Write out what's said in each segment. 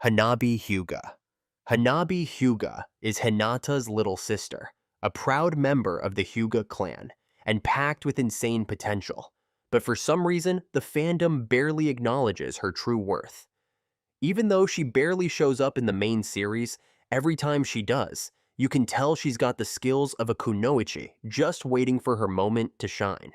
Hanabi Hyuga. Hanabi Hyuga is Hinata's little sister, a proud member of the Hyuga clan, and packed with insane potential. But for some reason, the fandom barely acknowledges her true worth. Even though she barely shows up in the main series, every time she does, you can tell she's got the skills of a kunoichi, just waiting for her moment to shine.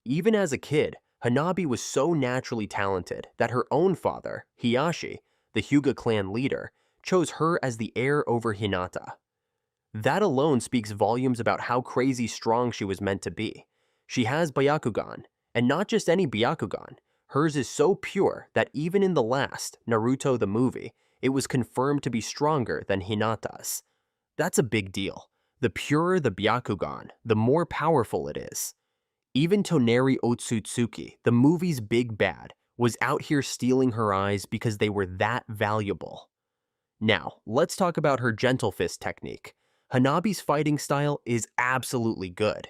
Even as a kid, Hanabi was so naturally talented that her own father, Hiashi, the Hyuga clan leader, chose her as the heir over Hinata. That alone speaks volumes about how crazy strong she was meant to be. She has Byakugan, and not just any Byakugan. Hers is so pure that even in the last, Naruto the Movie, it was confirmed to be stronger than Hinata's. That's a big deal. The purer the Byakugan, the more powerful it is. Even Toneri Otsutsuki, the movie's big bad, was out here stealing her eyes because they were that valuable. Now, let's talk about her gentle fist technique. Hanabi's fighting style is absolutely good.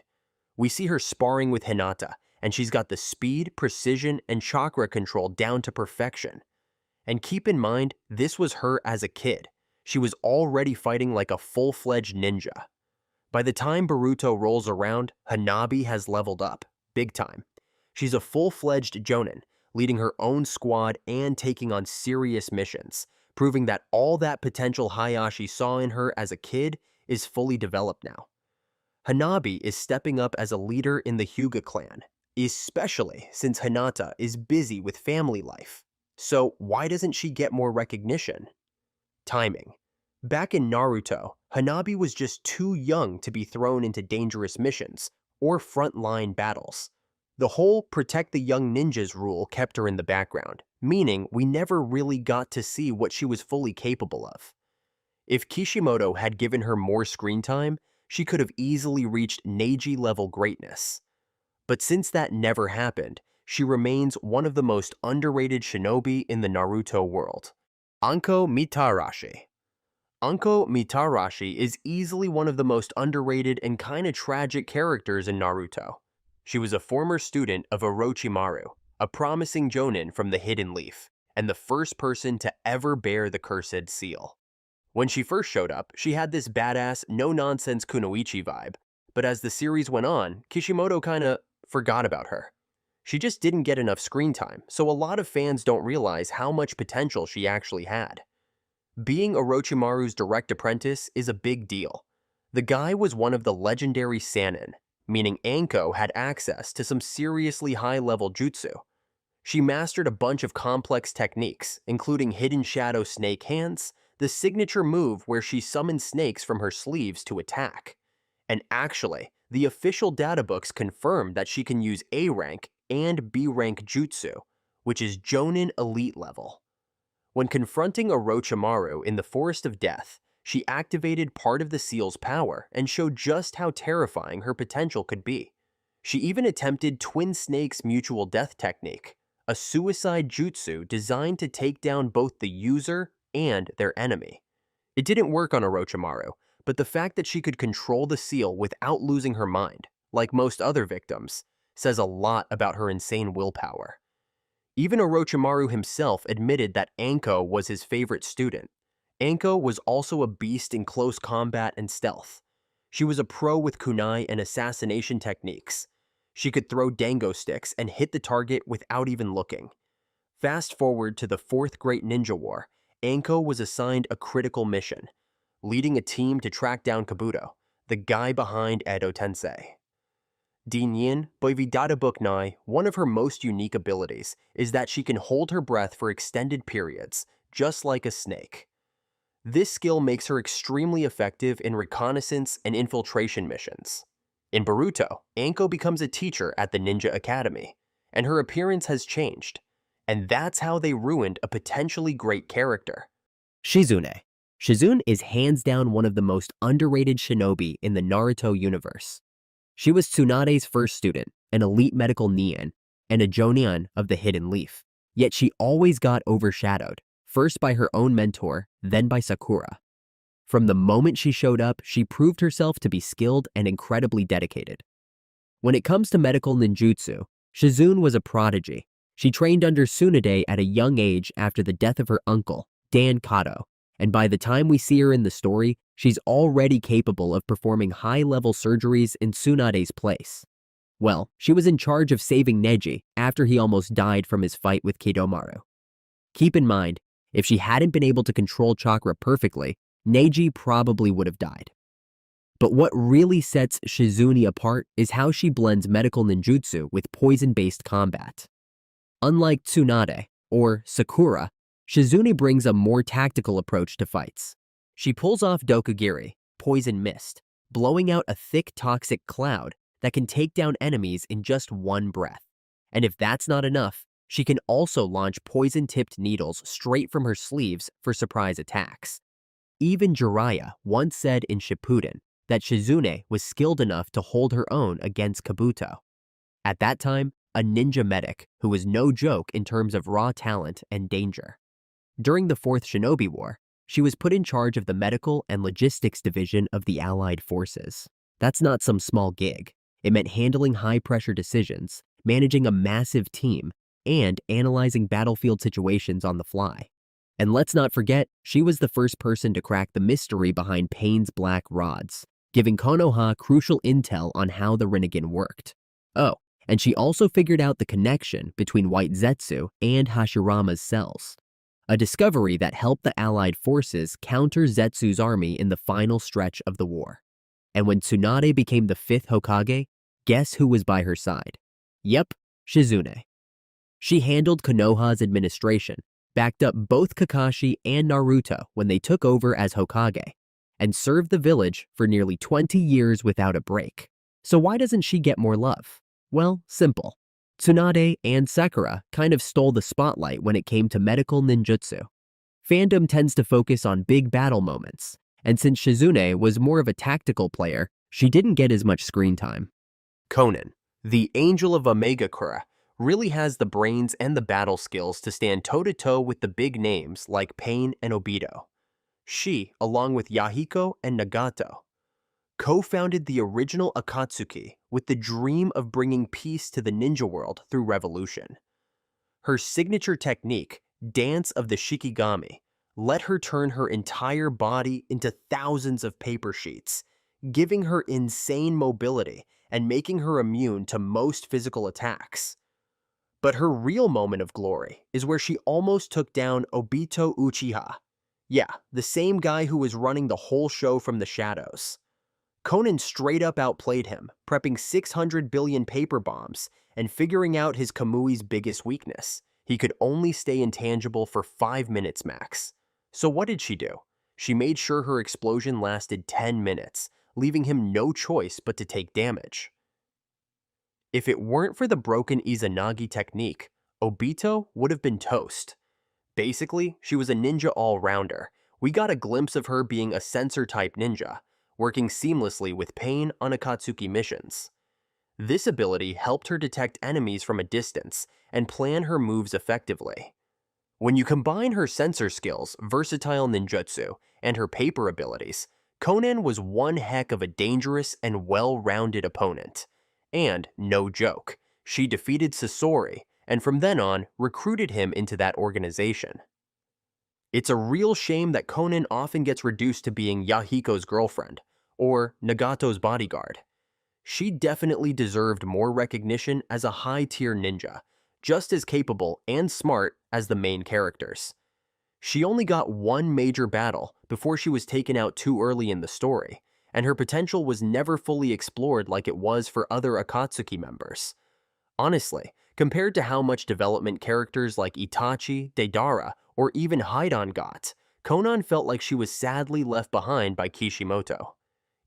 We see her sparring with Hinata, and she's got the speed, precision, and chakra control down to perfection. And keep in mind, this was her as a kid. She was already fighting like a full-fledged ninja. By the time Boruto rolls around, Hanabi has leveled up, big time. She's a full-fledged jonin, leading her own squad and taking on serious missions, proving that all that potential Hiashi saw in her as a kid is fully developed now. Hanabi is stepping up as a leader in the Hyuga clan, especially since Hinata is busy with family life. So why doesn't she get more recognition? Timing. Back in Naruto, Hanabi was just too young to be thrown into dangerous missions or frontline battles. The whole protect the young ninjas rule kept her in the background, meaning we never really got to see what she was fully capable of. If Kishimoto had given her more screen time, she could have easily reached Neji-level greatness. But since that never happened, she remains one of the most underrated shinobi in the Naruto world. Anko Mitarashi. Anko Mitarashi is easily one of the most underrated and kinda tragic characters in Naruto. She was a former student of Orochimaru, a promising jonin from the Hidden Leaf, and the first person to ever bear the Cursed Seal. When she first showed up, she had this badass, no-nonsense kunoichi vibe, but as the series went on, Kishimoto kinda forgot about her. She just didn't get enough screen time, so a lot of fans don't realize how much potential she actually had. Being Orochimaru's direct apprentice is a big deal. The guy was one of the legendary Sannin, meaning Anko had access to some seriously high-level jutsu. She mastered a bunch of complex techniques, including hidden shadow snake hands, the signature move where she summons snakes from her sleeves to attack. And actually, the official databooks confirm that she can use A rank and B rank jutsu, which is Jonin elite level. When confronting Orochimaru in the Forest of Death, she activated part of the seal's power and showed just how terrifying her potential could be. She even attempted Twin Snake's mutual death technique, a suicide jutsu designed to take down both the user and their enemy. It didn't work on Orochimaru, but the fact that she could control the seal without losing her mind, like most other victims, says a lot about her insane willpower. Even Orochimaru himself admitted that Anko was his favorite student. Anko was also a beast in close combat and stealth. She was a pro with kunai and assassination techniques. She could throw dango sticks and hit the target without even looking. Fast forward to the Fourth Great Ninja War, Anko was assigned a critical mission, leading a team to track down Kabuto, the guy behind Edo Tensei. Dinyin Boividadabuknai, one of her most unique abilities, is that she can hold her breath for extended periods, just like a snake. This skill makes her extremely effective in reconnaissance and infiltration missions. In Boruto, Anko becomes a teacher at the Ninja Academy, and her appearance has changed. And that's how they ruined a potentially great character. Shizune. Shizune is hands down one of the most underrated shinobi in the Naruto universe. She was Tsunade's first student, an elite medical Nien, and a Jonin of the Hidden Leaf. Yet she always got overshadowed, first by her own mentor, then by Sakura. From the moment she showed up, she proved herself to be skilled and incredibly dedicated. When it comes to medical ninjutsu, Shizune was a prodigy. She trained under Tsunade at a young age after the death of her uncle, Dan Kato, and by the time we see her in the story, she's already capable of performing high-level surgeries in Tsunade's place. Well, she was in charge of saving Neji after he almost died from his fight with Kidomaru. Keep in mind, if she hadn't been able to control chakra perfectly, Neji probably would have died. But what really sets Shizune apart is how she blends medical ninjutsu with poison-based combat. Unlike Tsunade or Sakura, Shizune brings a more tactical approach to fights. She pulls off Dokugiri, poison mist, blowing out a thick toxic cloud that can take down enemies in just one breath. And if that's not enough, she can also launch poison-tipped needles straight from her sleeves for surprise attacks. Even Jiraiya once said in Shippuden that Shizune was skilled enough to hold her own against Kabuto. At that time, a ninja medic who was no joke in terms of raw talent and danger. During the Fourth Shinobi War, she was put in charge of the medical and logistics division of the Allied forces. That's not some small gig. It meant handling high-pressure decisions, managing a massive team, and analyzing battlefield situations on the fly. And let's not forget, she was the first person to crack the mystery behind Pain's black rods, giving Konoha crucial intel on how the Rinnegan worked. Oh, and she also figured out the connection between White Zetsu and Hashirama's cells, a discovery that helped the Allied forces counter Zetsu's army in the final stretch of the war. And when Tsunade became the 5th Hokage, guess who was by her side? Yep, Shizune. She handled Konoha's administration, backed up both Kakashi and Naruto when they took over as Hokage, and served the village for nearly 20 years without a break. So why doesn't she get more love? Well, simple. Tsunade and Sakura kind of stole the spotlight when it came to medical ninjutsu. Fandom tends to focus on big battle moments, and since Shizune was more of a tactical player, she didn't get as much screen time. Conan, the Angel of Omegakura, really has the brains and the battle skills to stand toe-to-toe with the big names like Pain and Obito. She, along with Yahiko and Nagato, co-founded the original Akatsuki with the dream of bringing peace to the ninja world through revolution. Her signature technique, Dance of the Shikigami, let her turn her entire body into thousands of paper sheets, giving her insane mobility and making her immune to most physical attacks. But her real moment of glory is where she almost took down Obito Uchiha. Yeah, the same guy who was running the whole show from the shadows. Conan straight up outplayed him, prepping 600 billion paper bombs and figuring out his Kamui's biggest weakness. He could only stay intangible for 5 minutes max. So what did she do? She made sure her explosion lasted 10 minutes, leaving him no choice but to take damage. If it weren't for the broken Izanagi technique, Obito would have been toast. Basically, she was a ninja all-rounder. We got a glimpse of her being a sensor-type ninja, working seamlessly with Pain on Akatsuki missions. This ability helped her detect enemies from a distance and plan her moves effectively. When you combine her sensor skills, versatile ninjutsu, and her paper abilities, Conan was one heck of a dangerous and well-rounded opponent. And, no joke, she defeated Sasori, and from then on, recruited him into that organization. It's a real shame that Conan often gets reduced to being Yahiko's girlfriend, or Nagato's bodyguard. She definitely deserved more recognition as a high-tier ninja, just as capable and smart as the main characters. She only got one major battle before she was taken out too early in the story, and her potential was never fully explored like it was for other Akatsuki members. Honestly, compared to how much development characters like Itachi, Deidara, or even Hidan got, Conan felt like she was sadly left behind by Kishimoto.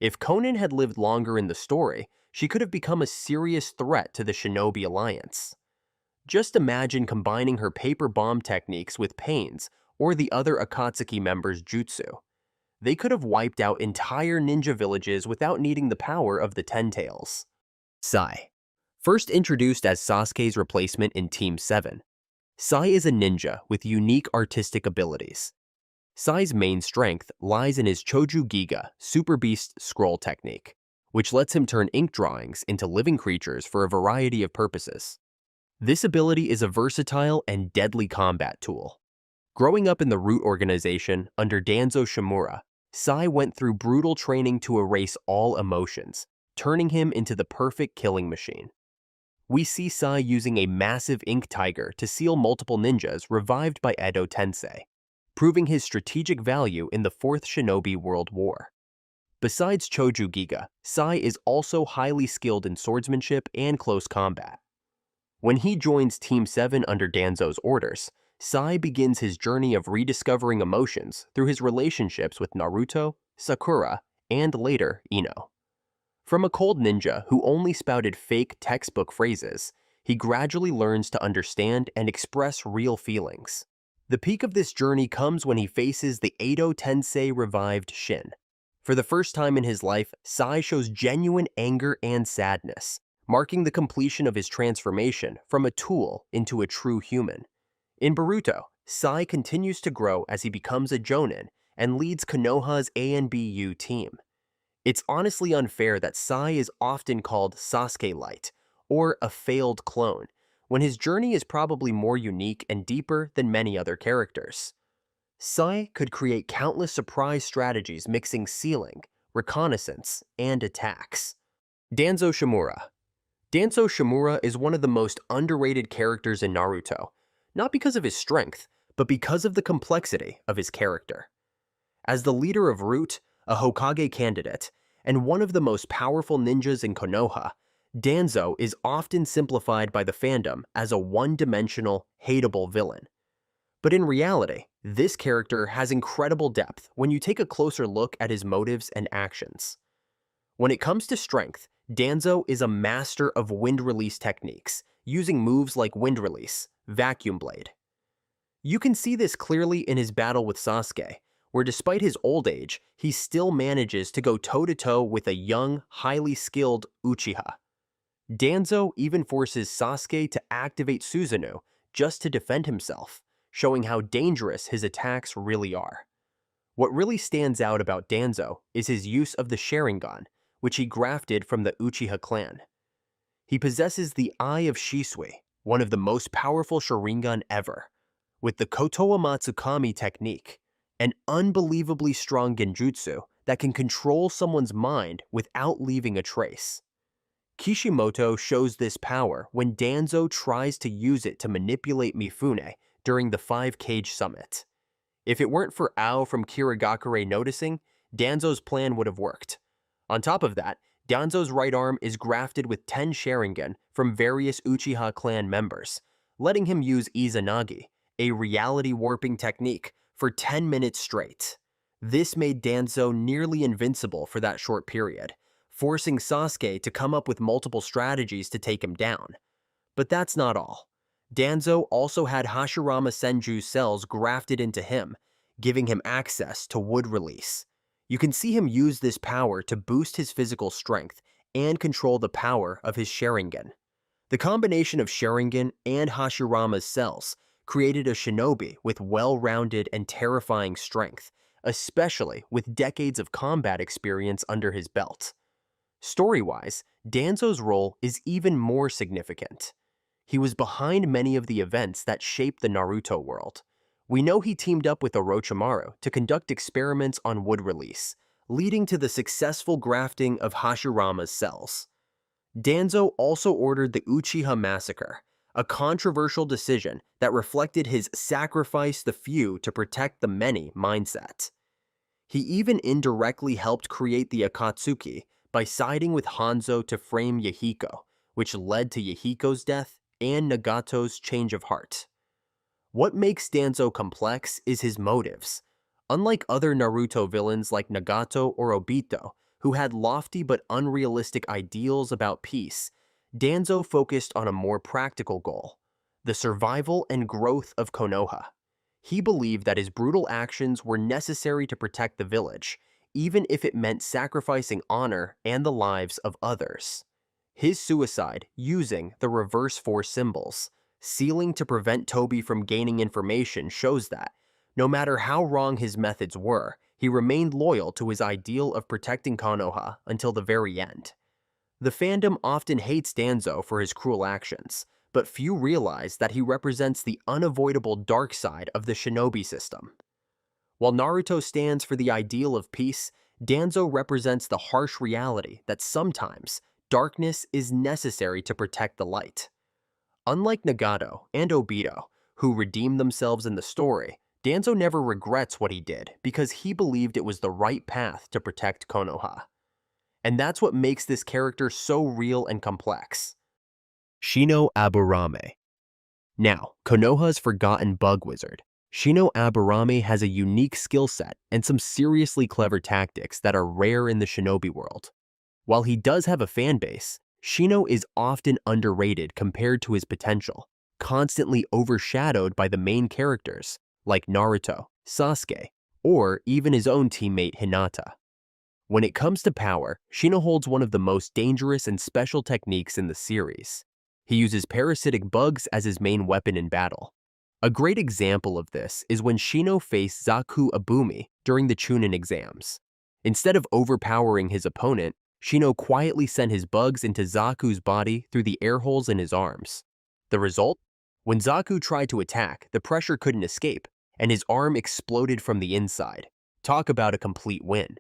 If Conan had lived longer in the story, she could have become a serious threat to the Shinobi Alliance. Just imagine combining her paper bomb techniques with Pain's or the other Akatsuki members' jutsu. They could have wiped out entire ninja villages without needing the power of the Ten Tails. Sai. First introduced as Sasuke's replacement in Team 7, Sai is a ninja with unique artistic abilities. Sai's main strength lies in his Choju Giga Super Beast scroll technique, which lets him turn ink drawings into living creatures for a variety of purposes. This ability is a versatile and deadly combat tool. Growing up in the Root organization under Danzo Shimura, Sai went through brutal training to erase all emotions, turning him into the perfect killing machine. We see Sai using a massive ink tiger to seal multiple ninjas revived by Edo Tensei, proving his strategic value in the Fourth Shinobi World War. Besides Choju Giga, Sai is also highly skilled in swordsmanship and close combat. When he joins Team 7 under Danzo's orders, Sai begins his journey of rediscovering emotions through his relationships with Naruto, Sakura, and later Ino. From a cold ninja who only spouted fake textbook phrases, he gradually learns to understand and express real feelings. The peak of this journey comes when he faces the Edo Tensei revived Shin. For the first time in his life, Sai shows genuine anger and sadness, marking the completion of his transformation from a tool into a true human. In Boruto, Sai continues to grow as he becomes a Jonin and leads Konoha's ANBU team. It's honestly unfair that Sai is often called Sasuke-light, or a failed clone, when his journey is probably more unique and deeper than many other characters. Sai could create countless surprise strategies mixing sealing, reconnaissance, and attacks. Danzo Shimura. Danzo Shimura is one of the most underrated characters in Naruto, not because of his strength, but because of the complexity of his character. As the leader of Root, a Hokage candidate, and one of the most powerful ninjas in Konoha, Danzo is often simplified by the fandom as a one-dimensional, hateable villain. But in reality, this character has incredible depth when you take a closer look at his motives and actions. When it comes to strength, Danzo is a master of wind release techniques, using moves like wind release, vacuum blade. You can see this clearly in his battle with Sasuke, where despite his old age, he still manages to go toe-to-toe with a young, highly skilled Uchiha. Danzo even forces Sasuke to activate Susanoo just to defend himself, showing how dangerous his attacks really are. What really stands out about Danzo is his use of the Sharingan, which he grafted from the Uchiha clan. He possesses the Eye of Shisui, one of the most powerful Sharingan ever, with the Kotoa Matsukami technique, an unbelievably strong genjutsu that can control someone's mind without leaving a trace. Kishimoto shows this power when Danzo tries to use it to manipulate Mifune during the 5-Cage Summit. If it weren't for Ao from Kirigakure noticing, Danzo's plan would have worked. On top of that, Danzo's right arm is grafted with 10 Sharingan from various Uchiha clan members, letting him use Izanagi, a reality warping technique, for 10 minutes straight. This made Danzo nearly invincible for that short period, forcing Sasuke to come up with multiple strategies to take him down. But that's not all. Danzo also had Hashirama Senju's cells grafted into him, giving him access to wood release. You can see him use this power to boost his physical strength and control the power of his Sharingan. The combination of Sharingan and Hashirama's cells created a shinobi with well-rounded and terrifying strength, especially with decades of combat experience under his belt. Story-wise, Danzo's role is even more significant. He was behind many of the events that shaped the Naruto world. We know he teamed up with Orochimaru to conduct experiments on wood release, leading to the successful grafting of Hashirama's cells. Danzo also ordered the Uchiha massacre, a controversial decision that reflected his sacrifice the few to protect the many mindset. He even indirectly helped create the Akatsuki by siding with Hanzo to frame Yahiko, which led to Yahiko's death and Nagato's change of heart. What makes Danzo complex is his motives. Unlike other Naruto villains like Nagato or Obito, who had lofty but unrealistic ideals about peace, Danzo focused on a more practical goal: the survival and growth of Konoha. He believed that his brutal actions were necessary to protect the village, even if it meant sacrificing honor and the lives of others. His suicide, using the reverse 4 symbols, sealing to prevent Tobi from gaining information, shows that, no matter how wrong his methods were, he remained loyal to his ideal of protecting Konoha until the very end. The fandom often hates Danzo for his cruel actions, but few realize that he represents the unavoidable dark side of the shinobi system. While Naruto stands for the ideal of peace, Danzo represents the harsh reality that sometimes darkness is necessary to protect the light. Unlike Nagato and Obito, who redeem themselves in the story, Danzo never regrets what he did because he believed it was the right path to protect Konoha. And that's what makes this character so real and complex. Shino Aburame. Now, Konoha's forgotten bug wizard, Shino Aburame has a unique skill set and some seriously clever tactics that are rare in the shinobi world. While he does have a fan base, Shino is often underrated compared to his potential, constantly overshadowed by the main characters like Naruto, Sasuke, or even his own teammate Hinata. When it comes to power, Shino holds one of the most dangerous and special techniques in the series. He uses parasitic bugs as his main weapon in battle. A great example of this is when Shino faced Zaku Abumi during the Chunin exams. Instead of overpowering his opponent, Shino quietly sent his bugs into Zaku's body through the air holes in his arms. The result? When Zaku tried to attack, the pressure couldn't escape, and his arm exploded from the inside. Talk about a complete win.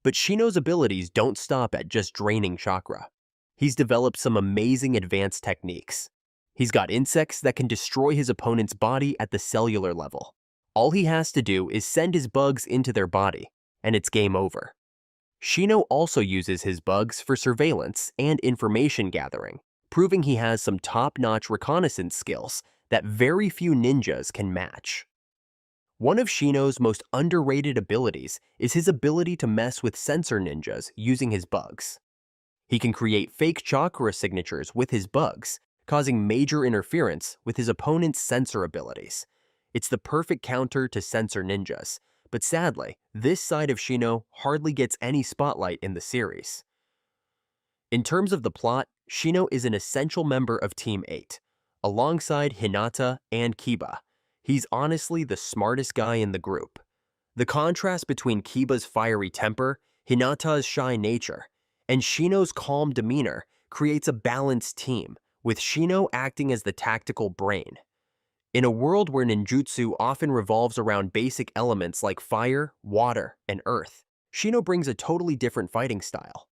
But Shino's abilities don't stop at just draining chakra. He's developed some amazing advanced techniques. He's got insects that can destroy his opponent's body at the cellular level. All he has to do is send his bugs into their body, and it's game over. Shino also uses his bugs for surveillance and information gathering, proving he has some top-notch reconnaissance skills that very few ninjas can match. One of Shino's most underrated abilities is his ability to mess with sensor ninjas using his bugs. He can create fake chakra signatures with his bugs, causing major interference with his opponent's sensor abilities. It's the perfect counter to sensor ninjas, but sadly, this side of Shino hardly gets any spotlight in the series. In terms of the plot, Shino is an essential member of Team 8, alongside Hinata and Kiba. He's honestly the smartest guy in the group. The contrast between Kiba's fiery temper, Hinata's shy nature, and Shino's calm demeanor creates a balanced team, with Shino acting as the tactical brain. In a world where ninjutsu often revolves around basic elements like fire, water, and earth, Shino brings a totally different fighting style.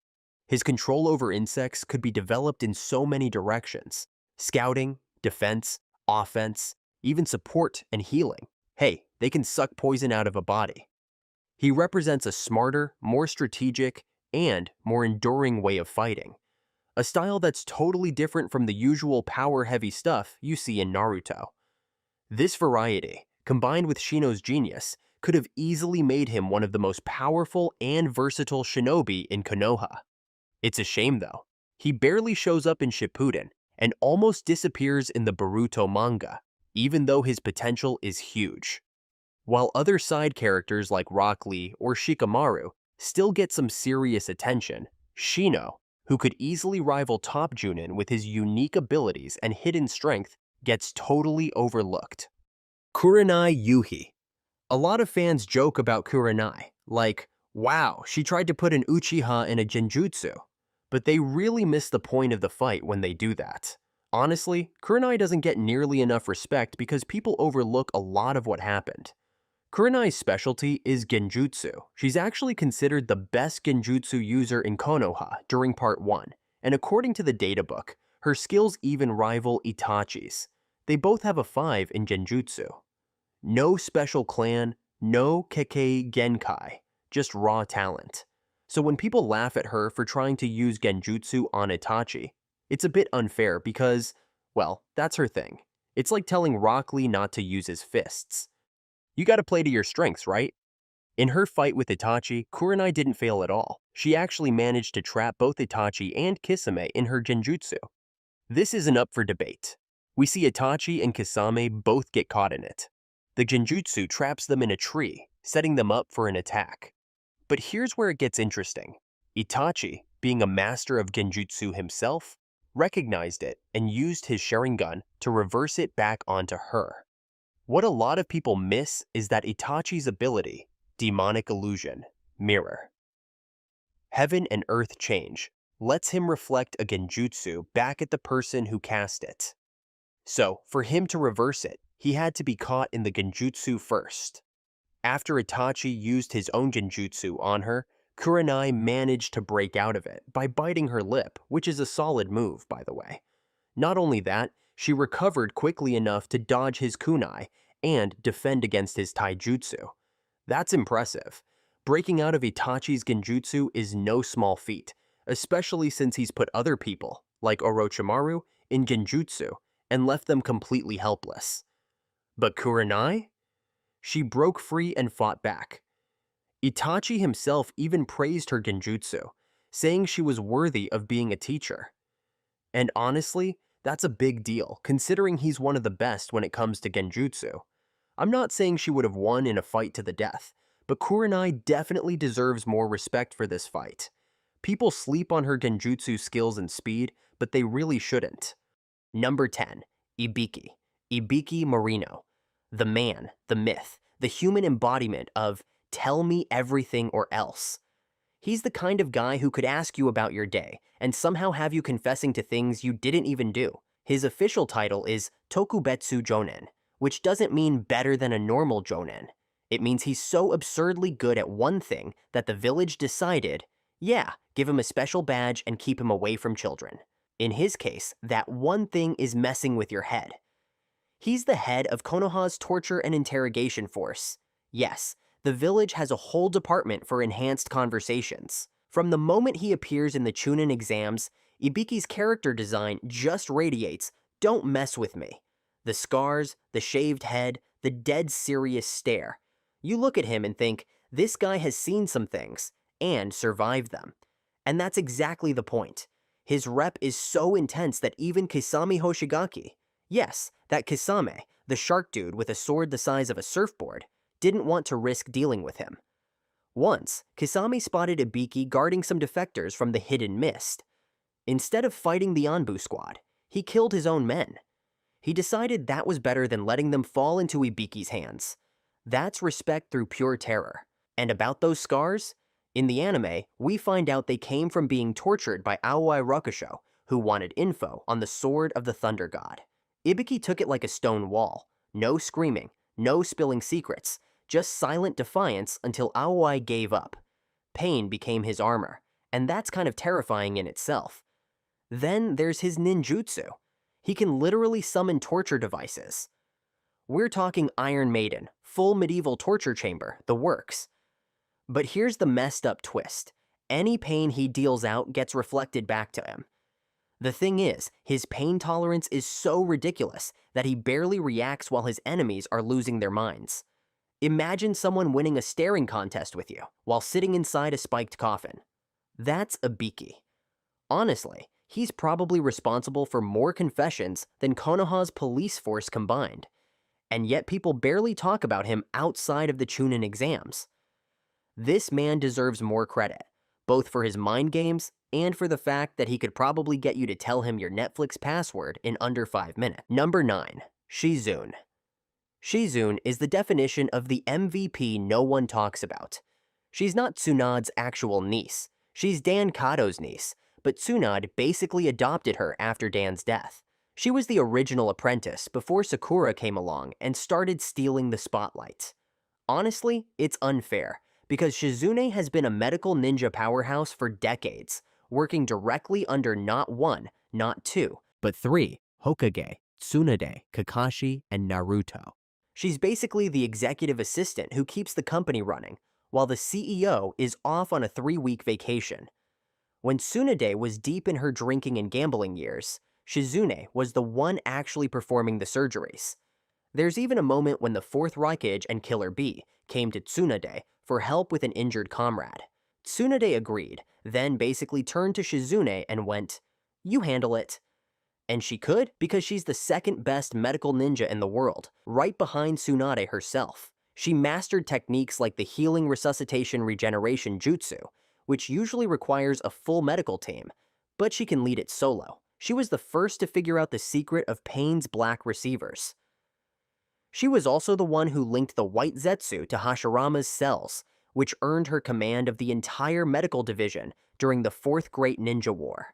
His control over insects could be developed in so many directions: scouting, defense, offense, even support and healing. Hey, they can suck poison out of a body. He represents a smarter, more strategic, and more enduring way of fighting. A style that's totally different from the usual power-heavy stuff you see in Naruto. This variety, combined with Shino's genius, could have easily made him one of the most powerful and versatile shinobi in Konoha. It's a shame though. He barely shows up in Shippuden and almost disappears in the Boruto manga, even though his potential is huge. While other side characters like Rock Lee or Shikamaru still get some serious attention, Shino, who could easily rival Top Junin with his unique abilities and hidden strength, gets totally overlooked. Kurenai Yuhi. A lot of fans joke about Kurenai, like, wow, she tried to put an Uchiha in a genjutsu. But they really miss the point of the fight when they do that. Honestly, Kurenai doesn't get nearly enough respect because people overlook a lot of what happened. Kurenai's specialty is genjutsu. She's actually considered the best genjutsu user in Konoha during Part 1, and according to the databook, her skills even rival Itachi's. They both have a 5 in genjutsu. No special clan, no Kekkei Genkai, just raw talent. So when people laugh at her for trying to use genjutsu on Itachi, it's a bit unfair because, well, that's her thing. It's like telling Rock Lee not to use his fists. You gotta play to your strengths, right? In her fight with Itachi, Kurenai didn't fail at all. She actually managed to trap both Itachi and Kisame in her genjutsu. This isn't up for debate. We see Itachi and Kisame both get caught in it. The genjutsu traps them in a tree, setting them up for an attack. But here's where it gets interesting. Itachi, being a master of genjutsu himself, recognized it and used his Sharingan to reverse it back onto her. What a lot of people miss is that Itachi's ability, demonic illusion, mirror, heaven and earth change, lets him reflect a genjutsu back at the person who cast it. So, for him to reverse it, he had to be caught in the genjutsu first. After Itachi used his own genjutsu on her, Kurenai managed to break out of it by biting her lip, which is a solid move, by the way. Not only that, she recovered quickly enough to dodge his kunai and defend against his taijutsu. That's impressive. Breaking out of Itachi's genjutsu is no small feat, especially since he's put other people, like Orochimaru, in genjutsu and left them completely helpless. But Kurenai? She broke free and fought back. Itachi himself even praised her genjutsu, saying she was worthy of being a teacher. And honestly, that's a big deal, considering he's one of the best when it comes to genjutsu. I'm not saying she would have won in a fight to the death, but Kurenai definitely deserves more respect for this fight. People sleep on her genjutsu skills and speed, but they really shouldn't. Number 10. Ibiki. Ibiki Morino. The man, the myth, the human embodiment of tell me everything or else. He's the kind of guy who could ask you about your day and somehow have you confessing to things you didn't even do. His official title is Tokubetsu Jonin, which doesn't mean better than a normal Jonin. It means he's so absurdly good at one thing that the village decided, yeah, give him a special badge and keep him away from children. In his case, that one thing is messing with your head. He's the head of Konoha's torture and interrogation force. Yes, the village has a whole department for enhanced conversations. From the moment he appears in the Chunin exams, Ibiki's character design just radiates, don't mess with me. The scars, the shaved head, the dead serious stare. You look at him and think, this guy has seen some things, and survived them. And that's exactly the point. His rep is so intense that even Kisame Hoshigaki, yes, that Kisame, the shark dude with a sword the size of a surfboard, didn't want to risk dealing with him. Once, Kisame spotted Ibiki guarding some defectors from the hidden mist. Instead of fighting the Anbu squad, he killed his own men. He decided that was better than letting them fall into Ibiki's hands. That's respect through pure terror. And about those scars? In the anime, we find out they came from being tortured by Aoi Rokusho, who wanted info on the sword of the Thunder God. Ibiki took it like a stone wall. No screaming, no spilling secrets, just silent defiance until Aoi gave up. Pain became his armor, and that's kind of terrifying in itself. Then there's his ninjutsu. He can literally summon torture devices. We're talking Iron Maiden, full medieval torture chamber, the works. But here's the messed up twist. Any pain he deals out gets reflected back to him. The thing is, his pain tolerance is so ridiculous that he barely reacts while his enemies are losing their minds. Imagine someone winning a staring contest with you while sitting inside a spiked coffin. That's Ibiki. Honestly, he's probably responsible for more confessions than Konoha's police force combined. And yet people barely talk about him outside of the Chunin exams. This man deserves more credit, both for his mind games and for the fact that he could probably get you to tell him your Netflix password in under 5 minutes. Number 9. Shizune. Shizune is the definition of the MVP no one talks about. She's not Tsunade's actual niece. She's Dan Kato's niece, but Tsunade basically adopted her after Dan's death. She was the original apprentice before Sakura came along and started stealing the spotlight. Honestly, it's unfair, because Shizune has been a medical ninja powerhouse for decades, working directly under not one, not two, but 3 Hokage, Tsunade, Kakashi, and Naruto. She's basically the executive assistant who keeps the company running, while the CEO is off on a 3-week vacation. When Tsunade was deep in her drinking and gambling years, Shizune was the one actually performing the surgeries. There's even a moment when the 4th Raikage and Killer Bee came to Tsunade for help with an injured comrade. Tsunade agreed, then basically turned to Shizune and went, "You handle it." And she could because she's the 2nd best medical ninja in the world, right behind Tsunade herself. She mastered techniques like the healing resuscitation regeneration jutsu, which usually requires a full medical team, but she can lead it solo. She was the first to figure out the secret of Pain's black receivers. She was also the one who linked the white Zetsu to Hashirama's cells, which earned her command of the entire medical division during the 4th Great Ninja War.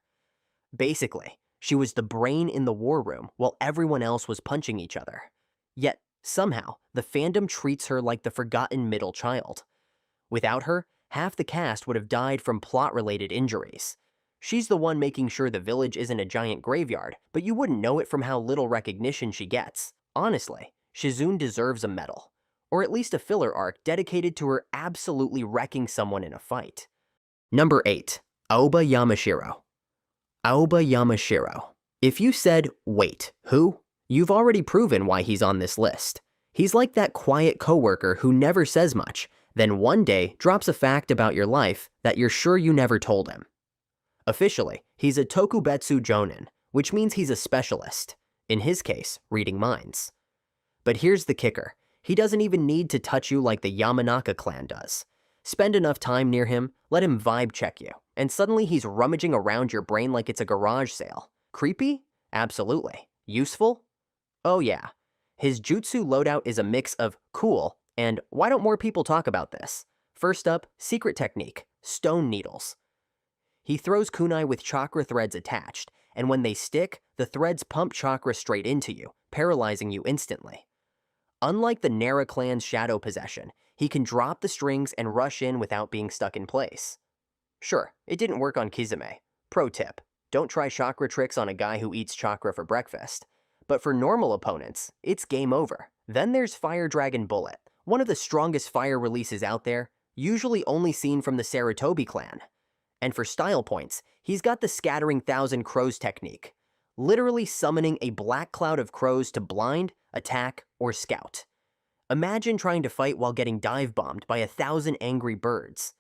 Basically, She was the brain in the war room while everyone else was punching each other. Yet, somehow, the fandom treats her like the forgotten middle child. Without her, half the cast would have died from plot-related injuries. She's the one making sure the village isn't a giant graveyard, but you wouldn't know it from how little recognition she gets. Honestly, Shizune deserves a medal, or at least a filler arc dedicated to her absolutely wrecking someone in a fight. Number 8. Aoba Yamashiro. Aoba Yamashiro. If you said, wait, who? You've already proven why he's on this list. He's like that quiet coworker who never says much, then one day drops a fact about your life that you're sure you never told him. Officially, he's a Tokubetsu Jonin, which means he's a specialist. In his case, reading minds. But here's the kicker. He doesn't even need to touch you like the Yamanaka clan does. Spend enough time near him, let him vibe check you, and suddenly he's rummaging around your brain like it's a garage sale. Creepy? Absolutely. Useful? Oh yeah. His jutsu loadout is a mix of cool and why don't more people talk about this? First up, secret technique, stone needles. He throws kunai with chakra threads attached, and when they stick, the threads pump chakra straight into you, paralyzing you instantly. Unlike the Nara clan's shadow possession, he can drop the strings and rush in without being stuck in place. Sure, it didn't work on Kizume. Pro tip, don't try chakra tricks on a guy who eats chakra for breakfast. But for normal opponents, it's game over. Then there's Fire Dragon Bullet, one of the strongest fire releases out there, usually only seen from the Sarutobi clan. And for style points, he's got the Scattering Thousand Crows technique, literally summoning a black cloud of crows to blind, attack, or scout. Imagine trying to fight while getting dive-bombed by 1,000 angry birds.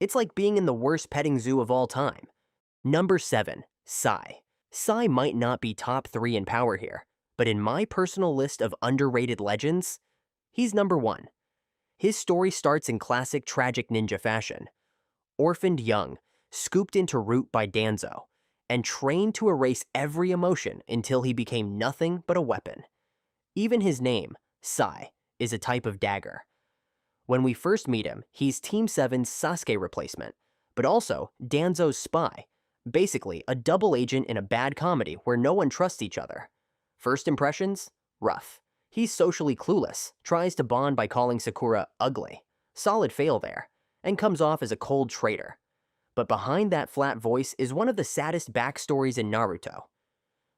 It's like being in the worst petting zoo of all time. Number 7. Sai. Sai might not be top 3 in power here, but in my personal list of underrated legends, he's number 1. His story starts in classic tragic ninja fashion. Orphaned young, scooped into root by Danzo, and trained to erase every emotion until he became nothing but a weapon. Even his name, Sai, is a type of dagger. When we first meet him, he's Team 7's Sasuke replacement, but also Danzo's spy, basically a double agent in a bad comedy where no one trusts each other. First impressions? Rough. He's socially clueless, tries to bond by calling Sakura ugly, solid fail there, and comes off as a cold traitor. But behind that flat voice is one of the saddest backstories in Naruto.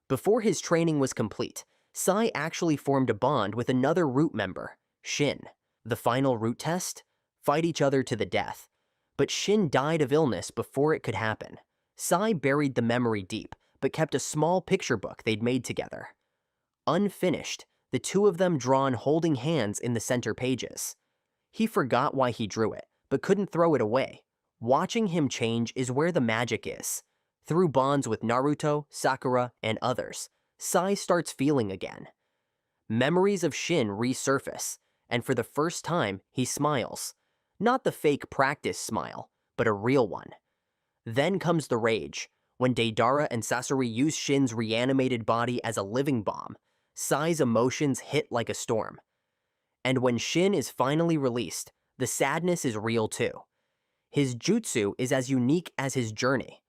Before his training was complete, Sai actually formed a bond with another root member, Shin. The final root test? Fight each other to the death. But Shin died of illness before it could happen. Sai buried the memory deep, but kept a small picture book they'd made together. Unfinished, the two of them drawn holding hands in the center pages. He forgot why he drew it, but couldn't throw it away. Watching him change is where the magic is. Through bonds with Naruto, Sakura, and others, Sai starts feeling again. Memories of Shin resurface, and for the first time, he smiles. Not the fake practice smile, but a real one. Then comes the rage. When Deidara and Sasori use Shin's reanimated body as a living bomb, Sai's emotions hit like a storm. And when Shin is finally released, the sadness is real too. His jutsu is as unique as his journey.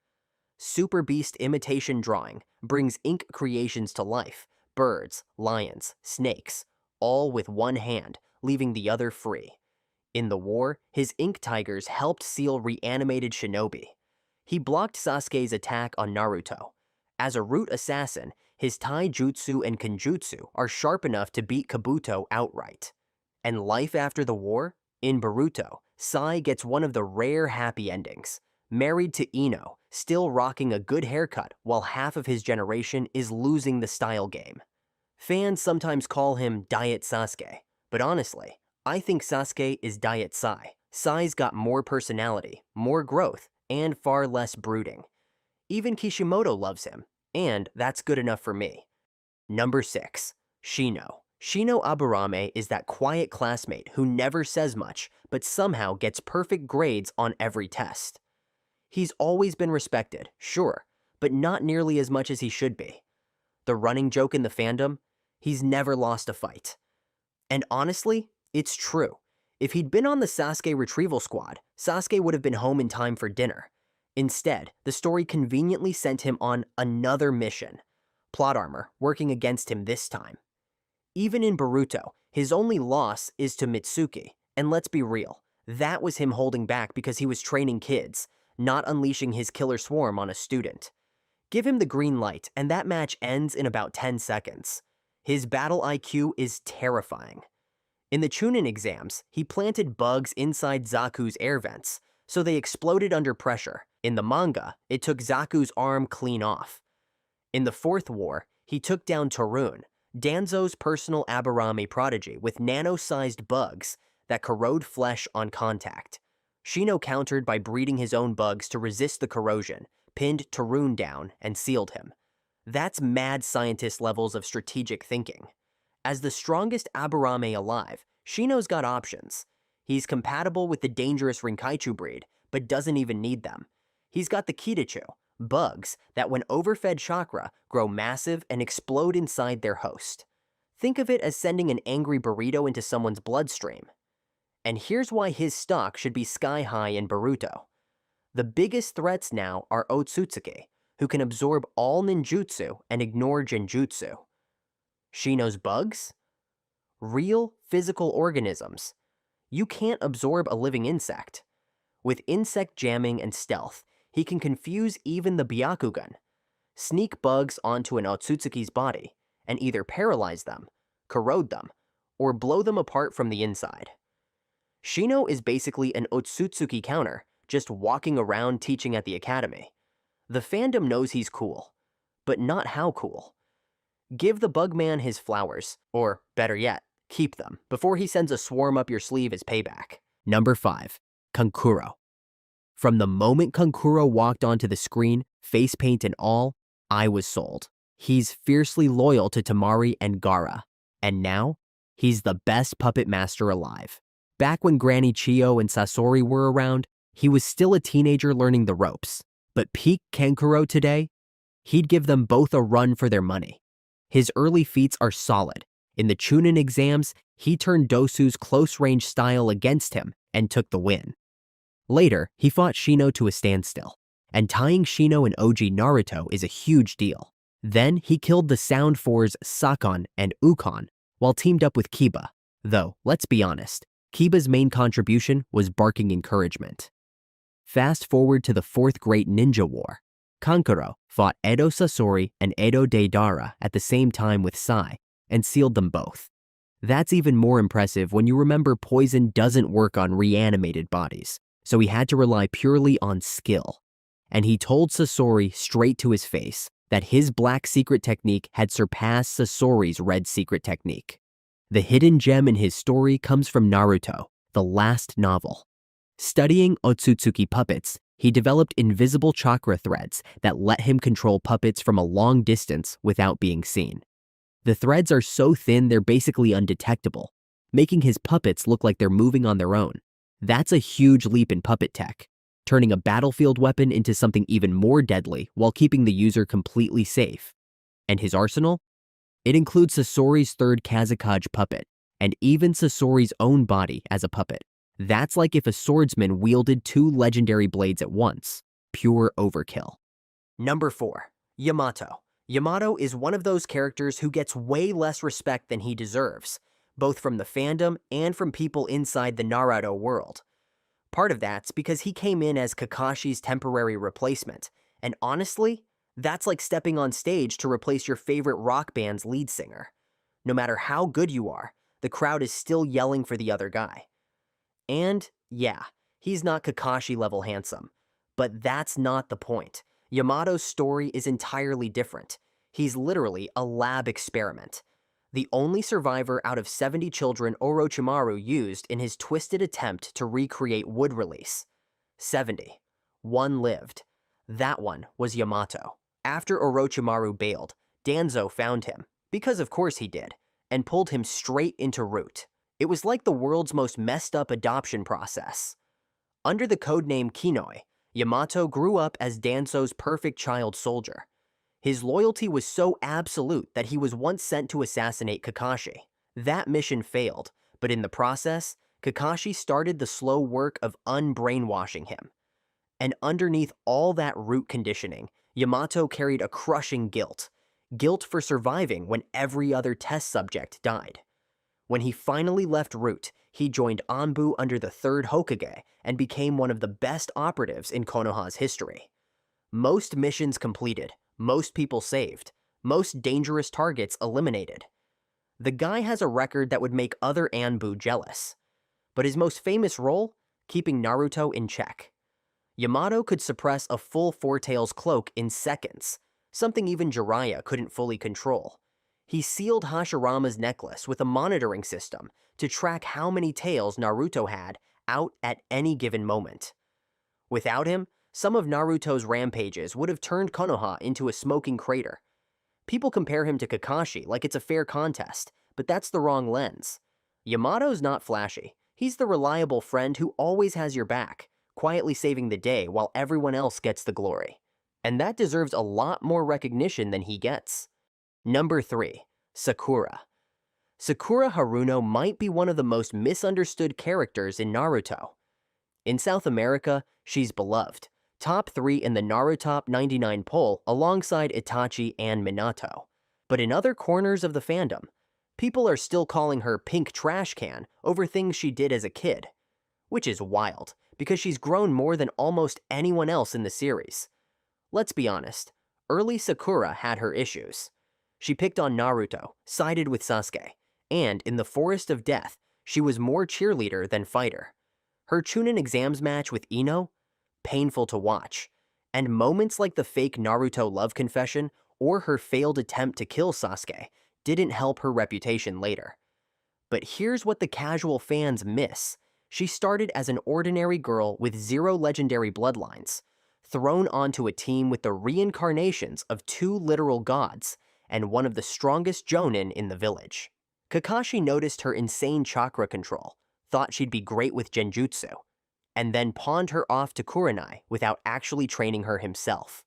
Super Beast imitation drawing brings ink creations to life, birds, lions, snakes, all with one hand, leaving the other free. In the war, his ink tigers helped seal reanimated shinobi. He blocked Sasuke's attack on Naruto. As a root assassin, his taijutsu and kenjutsu are sharp enough to beat Kabuto outright. And life after the war? In Boruto, Sai gets one of the rare happy endings. Married to Ino, still rocking a good haircut while half of his generation is losing the style game. Fans sometimes call him Diet Sasuke, but honestly, I think Sasuke is Diet Sai. Sai's got more personality, more growth, and far less brooding. Even Kishimoto loves him, and that's good enough for me. Number 6. Shino. Shino Aburame is that quiet classmate who never says much, but somehow gets perfect grades on every test. He's always been respected, sure, but not nearly as much as he should be. The running joke in the fandom? He's never lost a fight. And honestly, it's true. If he'd been on the Sasuke retrieval squad, Sasuke would have been home in time for dinner. Instead, the story conveniently sent him on another mission. Plot armor working against him this time. Even in Boruto, his only loss is to Mitsuki, and let's be real, that was him holding back because he was training kids, not unleashing his killer swarm on a student. Give him the green light, and that match ends in about 10 seconds. His battle IQ is terrifying. In the Chunin exams, he planted bugs inside Zaku's air vents, so they exploded under pressure. In the manga, it took Zaku's arm clean off. In the Fourth War, he took down Torun, Danzo's personal Aburame prodigy, with nano-sized bugs that corrode flesh on contact. Shino countered by breeding his own bugs to resist the corrosion, pinned Torun down, and sealed him. That's mad scientist levels of strategic thinking. As the strongest Aburame alive, Shino's got options. He's compatible with the dangerous Rinkaichu breed, but doesn't even need them. He's got the Kitachu, bugs that when overfed chakra grow massive and explode inside their host. Think of it as sending an angry burrito into someone's bloodstream. And here's why his stock should be sky high in Boruto. The biggest threats now are Otsutsuki, who can absorb all ninjutsu and ignore genjutsu. Shino's bugs? Real physical organisms. You can't absorb a living insect. With insect jamming and stealth, he can confuse even the Byakugan, sneak bugs onto an Otsutsuki's body, and either paralyze them, corrode them, or blow them apart from the inside. Shino is basically an Otsutsuki counter, just walking around teaching at the academy. The fandom knows he's cool, but not how cool. Give the Bugman his flowers, or better yet, keep them, before he sends a swarm up your sleeve as payback. Number 5. Kankuro. From the moment Kankuro walked onto the screen, face paint and all, I was sold. He's fiercely loyal to Temari and Gaara, and now, he's the best puppet master alive. Back when Granny Chiyo and Sasori were around, he was still a teenager learning the ropes. But peak Kankuro today, he'd give them both a run for their money. His early feats are solid. In the Chunin exams, he turned Dosu's close-range style against him and took the win. Later, he fought Shino to a standstill, and tying Shino and OG Naruto is a huge deal. Then he killed the Sound 4's Sakon and Ukon while teamed up with Kiba. Though, let's be honest, Kiba's main contribution was barking encouragement. Fast forward to the Fourth Great Ninja War. Kankuro fought Edo Sasori and Edo Deidara at the same time with Sai, and sealed them both. That's even more impressive when you remember poison doesn't work on reanimated bodies, so he had to rely purely on skill. And he told Sasori straight to his face that his black secret technique had surpassed Sasori's red secret technique. The hidden gem in his story comes from Naruto, the last novel. Studying Otsutsuki puppets, he developed invisible chakra threads that let him control puppets from a long distance without being seen. The threads are so thin they're basically undetectable, making his puppets look like they're moving on their own. That's a huge leap in puppet tech, turning a battlefield weapon into something even more deadly while keeping the user completely safe. And his arsenal? It includes Sasori's third Kazekage puppet, and even Sasori's own body as a puppet. That's like if a swordsman wielded 2 legendary blades at once. Pure overkill. Number 4. Yamato. Yamato is one of those characters who gets way less respect than he deserves, both from the fandom and from people inside the Naruto world. Part of that's because he came in as Kakashi's temporary replacement, and honestly, that's like stepping on stage to replace your favorite rock band's lead singer. No matter how good you are, the crowd is still yelling for the other guy. And, yeah, he's not Kakashi-level handsome, but that's not the point. Yamato's story is entirely different. He's literally a lab experiment. The only survivor out of 70 children Orochimaru used in his twisted attempt to recreate wood release. 70. One lived. That one was Yamato. After Orochimaru bailed, Danzo found him, because of course he did, and pulled him straight into Root. It was like the world's most messed up adoption process. Under the codename Kinoi, Yamato grew up as Danzo's perfect child soldier. His loyalty was so absolute that he was once sent to assassinate Kakashi. That mission failed, but in the process, Kakashi started the slow work of unbrainwashing him. And underneath all that root conditioning, Yamato carried a crushing guilt. Guilt for surviving when every other test subject died. When he finally left Root, he joined Anbu under the third Hokage and became one of the best operatives in Konoha's history. Most missions completed, most people saved, most dangerous targets eliminated. The guy has a record that would make other Anbu jealous. But his most famous role? Keeping Naruto in check. Yamato could suppress a full Four Tails cloak in seconds, something even Jiraiya couldn't fully control. He sealed Hashirama's necklace with a monitoring system to track how many tails Naruto had out at any given moment. Without him, some of Naruto's rampages would have turned Konoha into a smoking crater. People compare him to Kakashi like it's a fair contest, but that's the wrong lens. Yamato's not flashy. He's the reliable friend who always has your back, quietly saving the day while everyone else gets the glory. And that deserves a lot more recognition than he gets. Number 3. Sakura. Sakura Haruno might be one of the most misunderstood characters in Naruto. In South America, she's beloved, top 3 in the Narutop 99 poll alongside Itachi and Minato. But in other corners of the fandom, people are still calling her pink trash can over things she did as a kid. Which is wild, because she's grown more than almost anyone else in the series. Let's be honest, early Sakura had her issues. She picked on Naruto, sided with Sasuke, and in the Forest of Death, she was more cheerleader than fighter. Her Chunin exams match with Ino? Painful to watch. And moments like the fake Naruto love confession or her failed attempt to kill Sasuke didn't help her reputation later. But here's what the casual fans miss. She started as an ordinary girl with 0 legendary bloodlines, thrown onto a team with the reincarnations of 2 literal gods and one of the strongest jonin in the village. Kakashi noticed her insane chakra control, thought she'd be great with genjutsu, and then pawned her off to Kurenai without actually training her himself.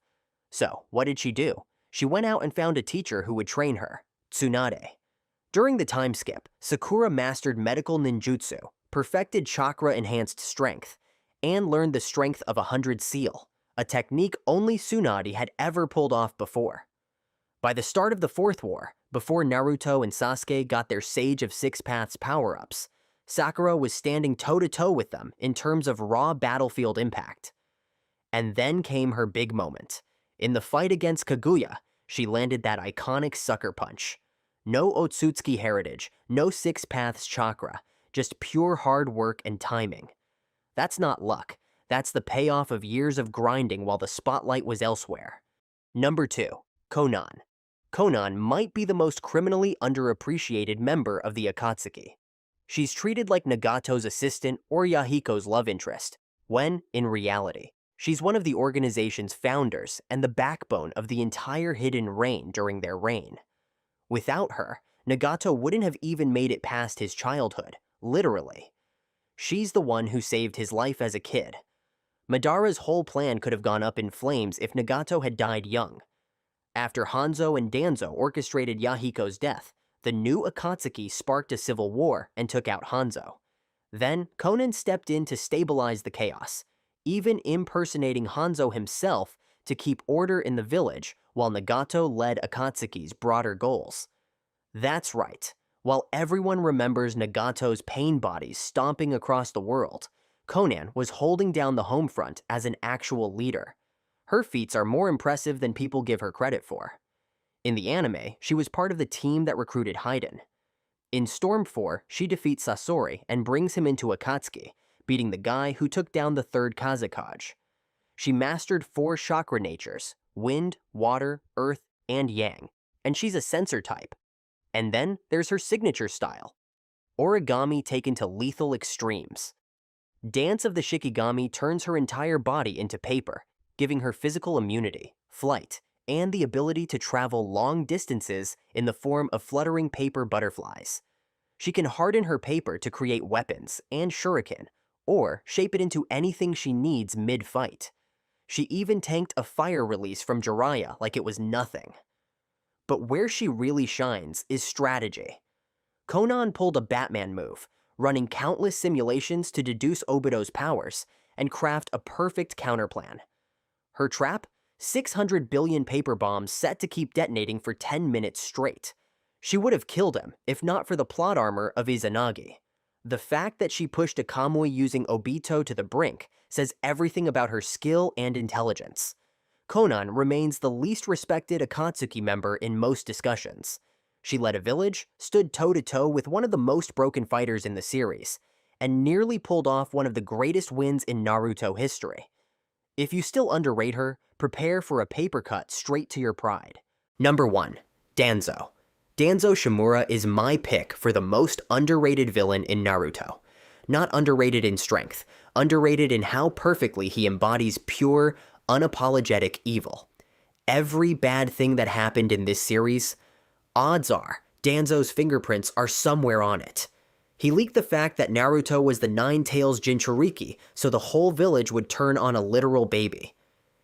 So, what did she do? She went out and found a teacher who would train her, Tsunade. During the time skip, Sakura mastered medical ninjutsu, perfected chakra-enhanced strength, and learned the strength of 100 seal, a technique only Tsunade had ever pulled off before. By the start of the Fourth War, before Naruto and Sasuke got their Sage of Six Paths power-ups, Sakura was standing toe-to-toe with them in terms of raw battlefield impact. And then came her big moment. In the fight against Kaguya, she landed that iconic sucker punch. No Otsutsuki heritage, no Six Paths chakra, just pure hard work and timing. That's not luck. That's the payoff of years of grinding while the spotlight was elsewhere. Number 2. Konan. Konan might be the most criminally underappreciated member of the Akatsuki. She's treated like Nagato's assistant or Yahiko's love interest, when, in reality, she's one of the organization's founders and the backbone of the entire Hidden Reign during their reign. Without her, Nagato wouldn't have even made it past his childhood, literally. She's the one who saved his life as a kid. Madara's whole plan could have gone up in flames if Nagato had died young. After Hanzo and Danzo orchestrated Yahiko's death, the new Akatsuki sparked a civil war and took out Hanzo. Then, Konan stepped in to stabilize the chaos, even impersonating Hanzo himself to keep order in the village while Nagato led Akatsuki's broader goals. That's right. While everyone remembers Nagato's pain bodies stomping across the world, Konan was holding down the home front as an actual leader. Her feats are more impressive than people give her credit for. In the anime, she was part of the team that recruited Haiden. In Storm 4, she defeats Sasori and brings him into Akatsuki, beating the guy who took down the third Kazekage. She mastered 4 chakra natures, wind, water, earth, and yang, and she's a sensor type. And then there's her signature style, origami taken to lethal extremes. Dance of the Shikigami turns her entire body into paper, giving her physical immunity, flight, and the ability to travel long distances in the form of fluttering paper butterflies. She can harden her paper to create weapons and shuriken, or shape it into anything she needs mid-fight. She even tanked a fire release from Jiraiya like it was nothing. But where she really shines is strategy. Konan pulled a Batman move, running countless simulations to deduce Obito's powers, and craft a perfect counterplan. Her trap? 600 billion paper bombs set to keep detonating for 10 minutes straight. She would have killed him if not for the plot armor of Izanagi. The fact that she pushed a Kamui using Obito to the brink says everything about her skill and intelligence. Konan remains the least respected Akatsuki member in most discussions. She led a village, stood toe-to-toe with one of the most broken fighters in the series, and nearly pulled off one of the greatest wins in Naruto history. If you still underrate her, prepare for a paper cut straight to your pride. Number 1. Danzo. Danzo Shimura is my pick for the most underrated villain in Naruto. Not underrated in strength, underrated in how perfectly he embodies pure, unapologetic evil. Every bad thing that happened in this series, odds are Danzo's fingerprints are somewhere on it. He leaked the fact that Naruto was the Nine-Tails Jinchuriki so the whole village would turn on a literal baby.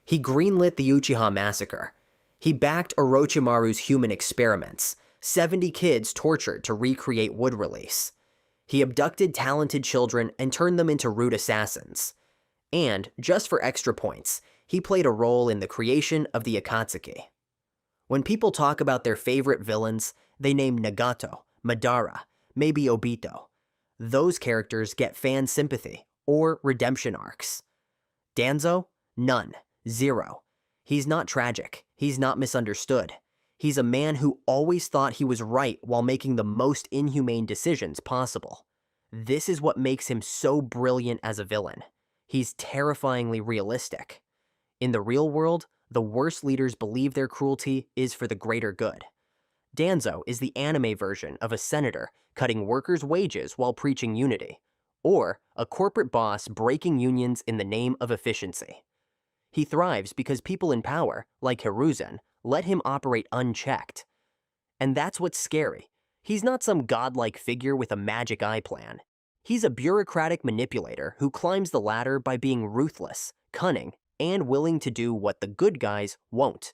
He greenlit the Uchiha massacre. He backed Orochimaru's human experiments, 70 kids tortured to recreate wood release. He abducted talented children and turned them into rude assassins. And, just for extra points, he played a role in the creation of the Akatsuki. When people talk about their favorite villains, they name Nagato, Madara, maybe Obito. Those characters get fan sympathy or redemption arcs. Danzo? None. Zero. He's not tragic. He's not misunderstood. He's a man who always thought he was right while making the most inhumane decisions possible. This is what makes him so brilliant as a villain. He's terrifyingly realistic. In the real world, the worst leaders believe their cruelty is for the greater good. Danzo is the anime version of a senator cutting workers' wages while preaching unity, or a corporate boss breaking unions in the name of efficiency. He thrives because people in power, like Hiruzen, let him operate unchecked. And that's what's scary. He's not some godlike figure with a magic eye plan. He's a bureaucratic manipulator who climbs the ladder by being ruthless, cunning, and willing to do what the good guys won't.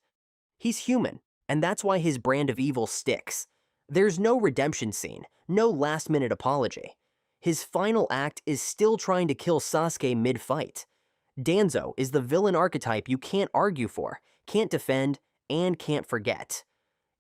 He's human, and that's why his brand of evil sticks. There's no redemption scene, no last-minute apology. His final act is still trying to kill Sasuke mid-fight. Danzo is the villain archetype you can't argue for, can't defend, and can't forget.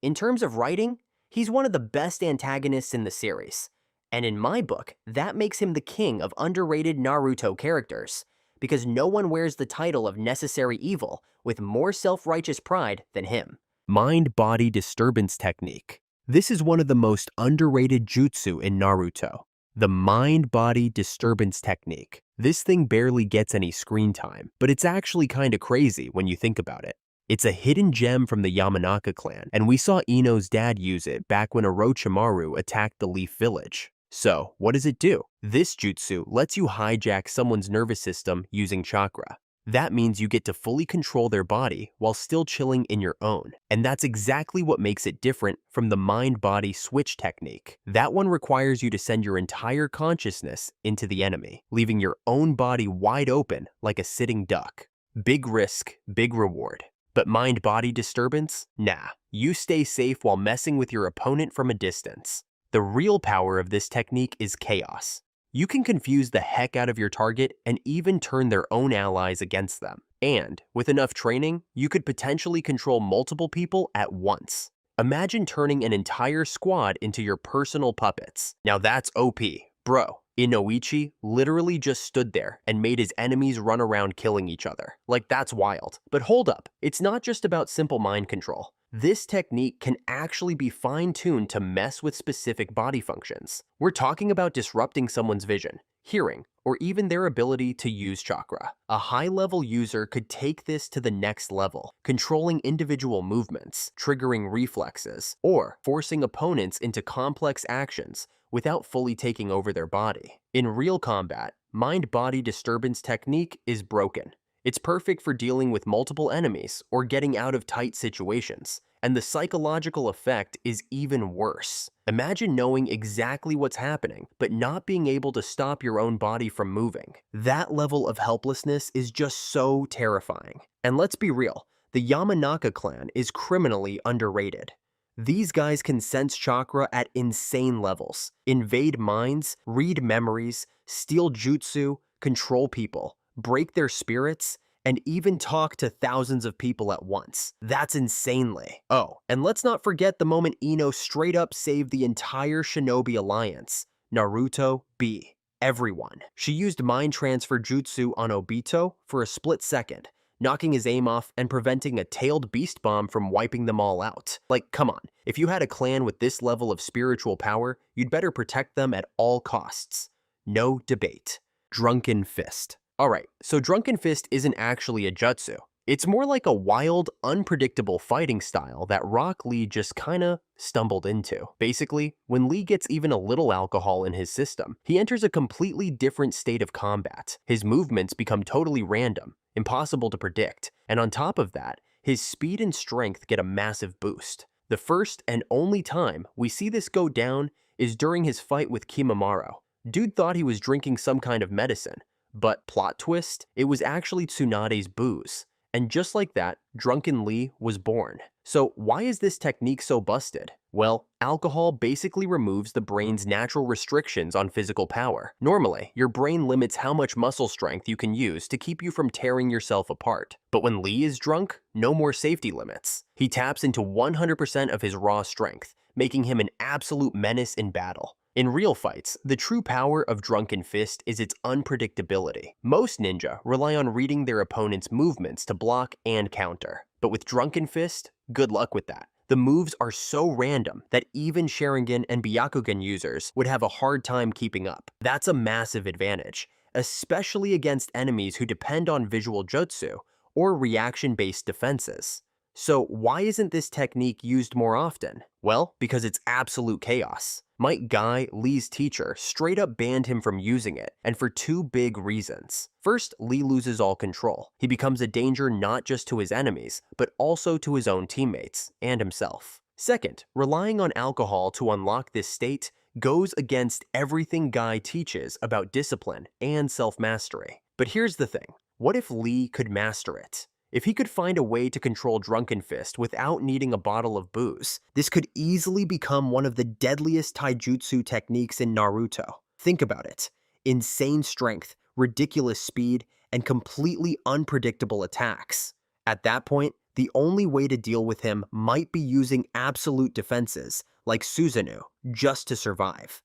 In terms of writing, he's one of the best antagonists in the series. And in my book, that makes him the king of underrated Naruto characters, because no one wears the title of necessary evil with more self-righteous pride than him. Mind-body disturbance technique. This is one of the most underrated jutsu in Naruto. The mind-body disturbance technique. This thing barely gets any screen time, but it's actually kinda crazy when you think about it. It's a hidden gem from the Yamanaka clan, and we saw Ino's dad use it back when Orochimaru attacked the Leaf Village. So, what does it do? This jutsu lets you hijack someone's nervous system using chakra. That means you get to fully control their body while still chilling in your own. And that's exactly what makes it different from the mind-body switch technique. That one requires you to send your entire consciousness into the enemy, leaving your own body wide open like a sitting duck. Big risk, big reward. But mind-body disturbance? Nah. You stay safe while messing with your opponent from a distance. The real power of this technique is chaos. You can confuse the heck out of your target and even turn their own allies against them. And, with enough training, you could potentially control multiple people at once. Imagine turning an entire squad into your personal puppets. Now that's OP, bro. Inoichi literally just stood there and made his enemies run around killing each other. Like, that's wild. But hold up, it's not just about simple mind control. This technique can actually be fine-tuned to mess with specific body functions. We're talking about disrupting someone's vision, hearing, or even their ability to use chakra. A high-level user could take this to the next level, controlling individual movements, triggering reflexes, or forcing opponents into complex actions without fully taking over their body. In real combat, mind-body disturbance technique is broken. It's perfect for dealing with multiple enemies or getting out of tight situations, and the psychological effect is even worse. Imagine knowing exactly what's happening, but not being able to stop your own body from moving. That level of helplessness is just so terrifying. And let's be real, the Yamanaka clan is criminally underrated. These guys can sense chakra at insane levels, invade minds, read memories, steal jutsu, control people. break their spirits, and even talk to thousands of people at once. That's insanely. Oh, and let's not forget the moment Ino straight up saved the entire Shinobi Alliance. Naruto B. Everyone. She used mind transfer jutsu on Obito for a split second, knocking his aim off and preventing a tailed beast bomb from wiping them all out. Like, come on, if you had a clan with this level of spiritual power, you'd better protect them at all costs. No debate. Drunken Fist. Alright, so Drunken Fist isn't actually a jutsu. It's more like a wild, unpredictable fighting style that Rock Lee just kinda stumbled into. Basically, when Lee gets even a little alcohol in his system, he enters a completely different state of combat. His movements become totally random, impossible to predict, and on top of that, his speed and strength get a massive boost. The first and only time we see this go down is during his fight with Kimimaro. Dude thought he was drinking some kind of medicine, but plot twist, it was actually Tsunade's booze. And just like that, Drunken Lee was born. So why is this technique so busted? Well, alcohol basically removes the brain's natural restrictions on physical power. Normally, your brain limits how much muscle strength you can use to keep you from tearing yourself apart. But when Lee is drunk, no more safety limits. He taps into 100% of his raw strength, making him an absolute menace in battle. In real fights, the true power of Drunken Fist is its unpredictability. Most ninja rely on reading their opponent's movements to block and counter. But with Drunken Fist, good luck with that. The moves are so random that even Sharingan and Byakugan users would have a hard time keeping up. That's a massive advantage, especially against enemies who depend on visual jutsu or reaction-based defenses. So why isn't this technique used more often? Well, because it's absolute chaos. Might Guy, Lee's teacher, straight up banned him from using it, and for two big reasons. First, Lee loses all control. He becomes a danger not just to his enemies, but also to his own teammates and himself. Second, relying on alcohol to unlock this state goes against everything Guy teaches about discipline and self-mastery. But here's the thing, what if Lee could master it? If he could find a way to control Drunken Fist without needing a bottle of booze, this could easily become one of the deadliest taijutsu techniques in Naruto. Think about it. Insane strength, ridiculous speed, and completely unpredictable attacks. At that point, the only way to deal with him might be using absolute defenses, like Susanoo, just to survive.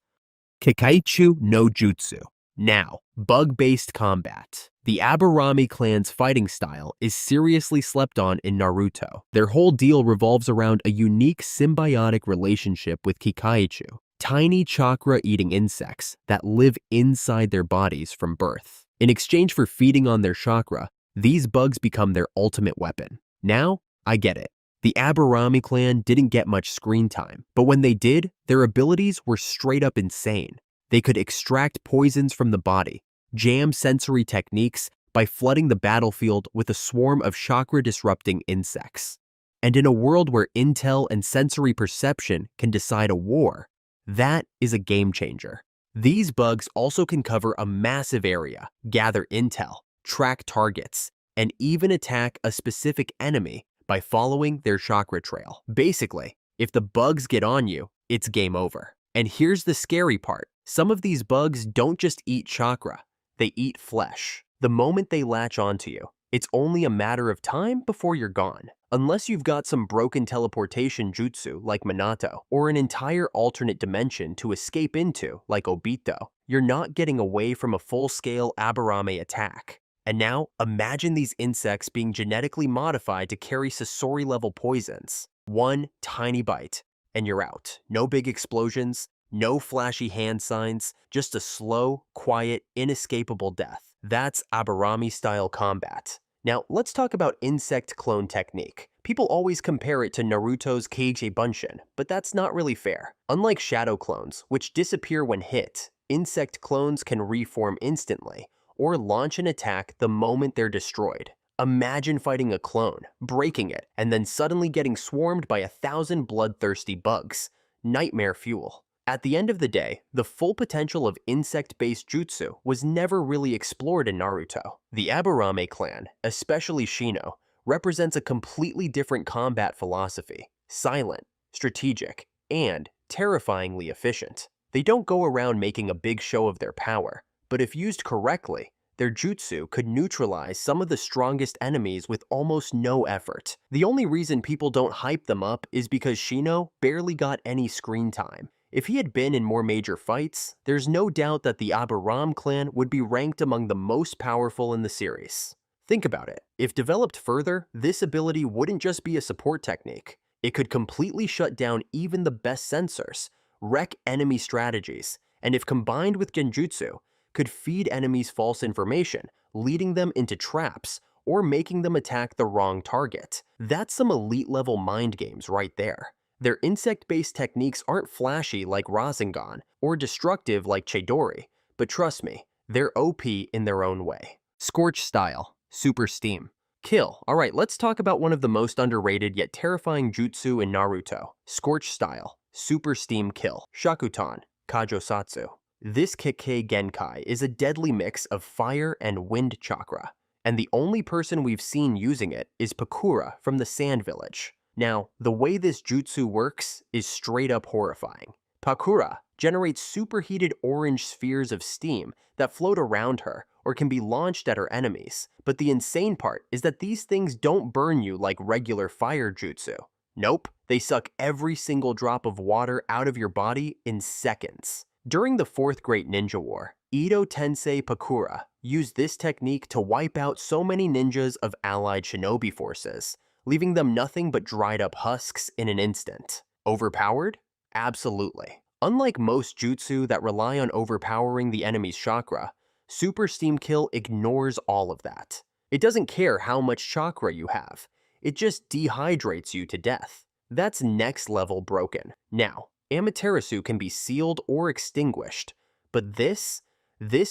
Kikaichu no Jutsu. Now, bug-based combat. The Aburame clan's fighting style is seriously slept on in Naruto. Their whole deal revolves around a unique symbiotic relationship with Kikaichu, tiny chakra-eating insects that live inside their bodies from birth. In exchange for feeding on their chakra, these bugs become their ultimate weapon. Now, I get it. The Aburame clan didn't get much screen time, but when they did, their abilities were straight up insane. They could extract poisons from the body, jam sensory techniques by flooding the battlefield with a swarm of chakra-disrupting insects. And in a world where intel and sensory perception can decide a war, that is a game changer. These bugs also can cover a massive area, gather intel, track targets, and even attack a specific enemy by following their chakra trail. Basically, if the bugs get on you, it's game over. And here's the scary part. Some of these bugs don't just eat chakra, they eat flesh. The moment they latch onto you, it's only a matter of time before you're gone. Unless you've got some broken teleportation jutsu like Minato, or an entire alternate dimension to escape into like Obito, you're not getting away from a full-scale Aburame attack. And now, imagine these insects being genetically modified to carry Sasori-level poisons. One tiny bite, and you're out. No big explosions, no flashy hand signs, just a slow, quiet, inescapable death. That's Aburame-style combat. Now, let's talk about insect clone technique. People always compare it to Naruto's Keiji Bunshin, but that's not really fair. Unlike shadow clones, which disappear when hit, insect clones can reform instantly, or launch an attack the moment they're destroyed. Imagine fighting a clone, breaking it, and then suddenly getting swarmed by 1,000 bloodthirsty bugs. Nightmare fuel. At the end of the day, the full potential of insect-based jutsu was never really explored in Naruto. The Aburame clan, especially Shino, represents a completely different combat philosophy. Silent, strategic, and terrifyingly efficient. They don't go around making a big show of their power, but if used correctly, their jutsu could neutralize some of the strongest enemies with almost no effort. The only reason people don't hype them up is because Shino barely got any screen time. If he had been in more major fights, there's no doubt that the Aburame clan would be ranked among the most powerful in the series. Think about it. If developed further, this ability wouldn't just be a support technique. It could completely shut down even the best sensors, wreck enemy strategies, and if combined with genjutsu, could feed enemies false information, leading them into traps or making them attack the wrong target. That's some elite-level mind games right there. Their insect-based techniques aren't flashy like Rasengan or destructive like Chidori, but trust me, they're OP in their own way. Scorch Style, Super Steam. Kill. Alright, let's talk about one of the most underrated yet terrifying jutsu in Naruto. Scorch Style, Super Steam Kill. Shakutan, Kajosatsu. This Kekkei Genkai is a deadly mix of fire and wind chakra, and the only person we've seen using it is Pakura from the Sand Village. Now, the way this jutsu works is straight up horrifying. Pakura generates superheated orange spheres of steam that float around her or can be launched at her enemies, but the insane part is that these things don't burn you like regular fire jutsu. Nope, they suck every single drop of water out of your body in seconds. During the Fourth Great Ninja War, Edo Tensei Pakura used this technique to wipe out so many ninjas of allied shinobi forces, leaving them nothing but dried up husks in an instant. Overpowered? Absolutely. Unlike most jutsu that rely on overpowering the enemy's chakra, Super Steam Kill ignores all of that. It doesn't care how much chakra you have, it just dehydrates you to death. That's next level broken. Now, Amaterasu can be sealed or extinguished, but this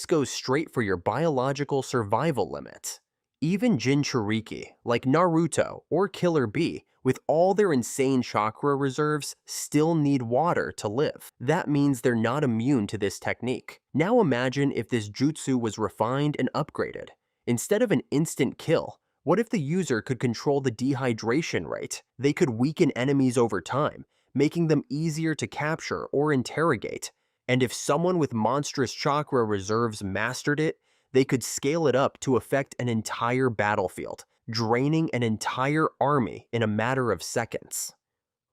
goes straight for your biological survival limit. Even Jinchuriki, like Naruto or Killer Bee, with all their insane chakra reserves, still need water to live. That means they're not immune to this technique. Now imagine if this jutsu was refined and upgraded. Instead of an instant kill, what if the user could control the dehydration rate? They could weaken enemies over time, making them easier to capture or interrogate. And if someone with monstrous chakra reserves mastered it, they could scale it up to affect an entire battlefield, draining an entire army in a matter of seconds.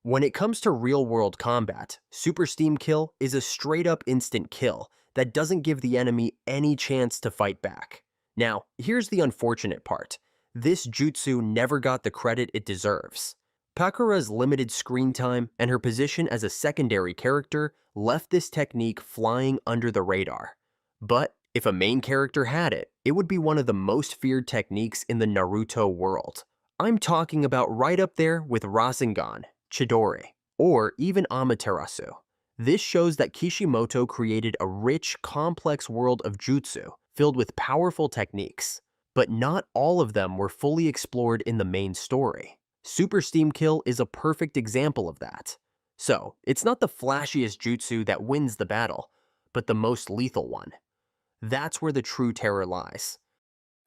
When it comes to real-world combat, Super Steam Kill is a straight-up instant kill that doesn't give the enemy any chance to fight back. Now, here's the unfortunate part. This jutsu never got the credit it deserves. Pakura's limited screen time and her position as a secondary character left this technique flying under the radar. But if a main character had it, it would be one of the most feared techniques in the Naruto world. I'm talking about right up there with Rasengan, Chidori, or even Amaterasu. This shows that Kishimoto created a rich, complex world of jutsu filled with powerful techniques, but not all of them were fully explored in the main story. Super Steam Kill is a perfect example of that. So, it's not the flashiest jutsu that wins the battle, but the most lethal one. That's where the true terror lies.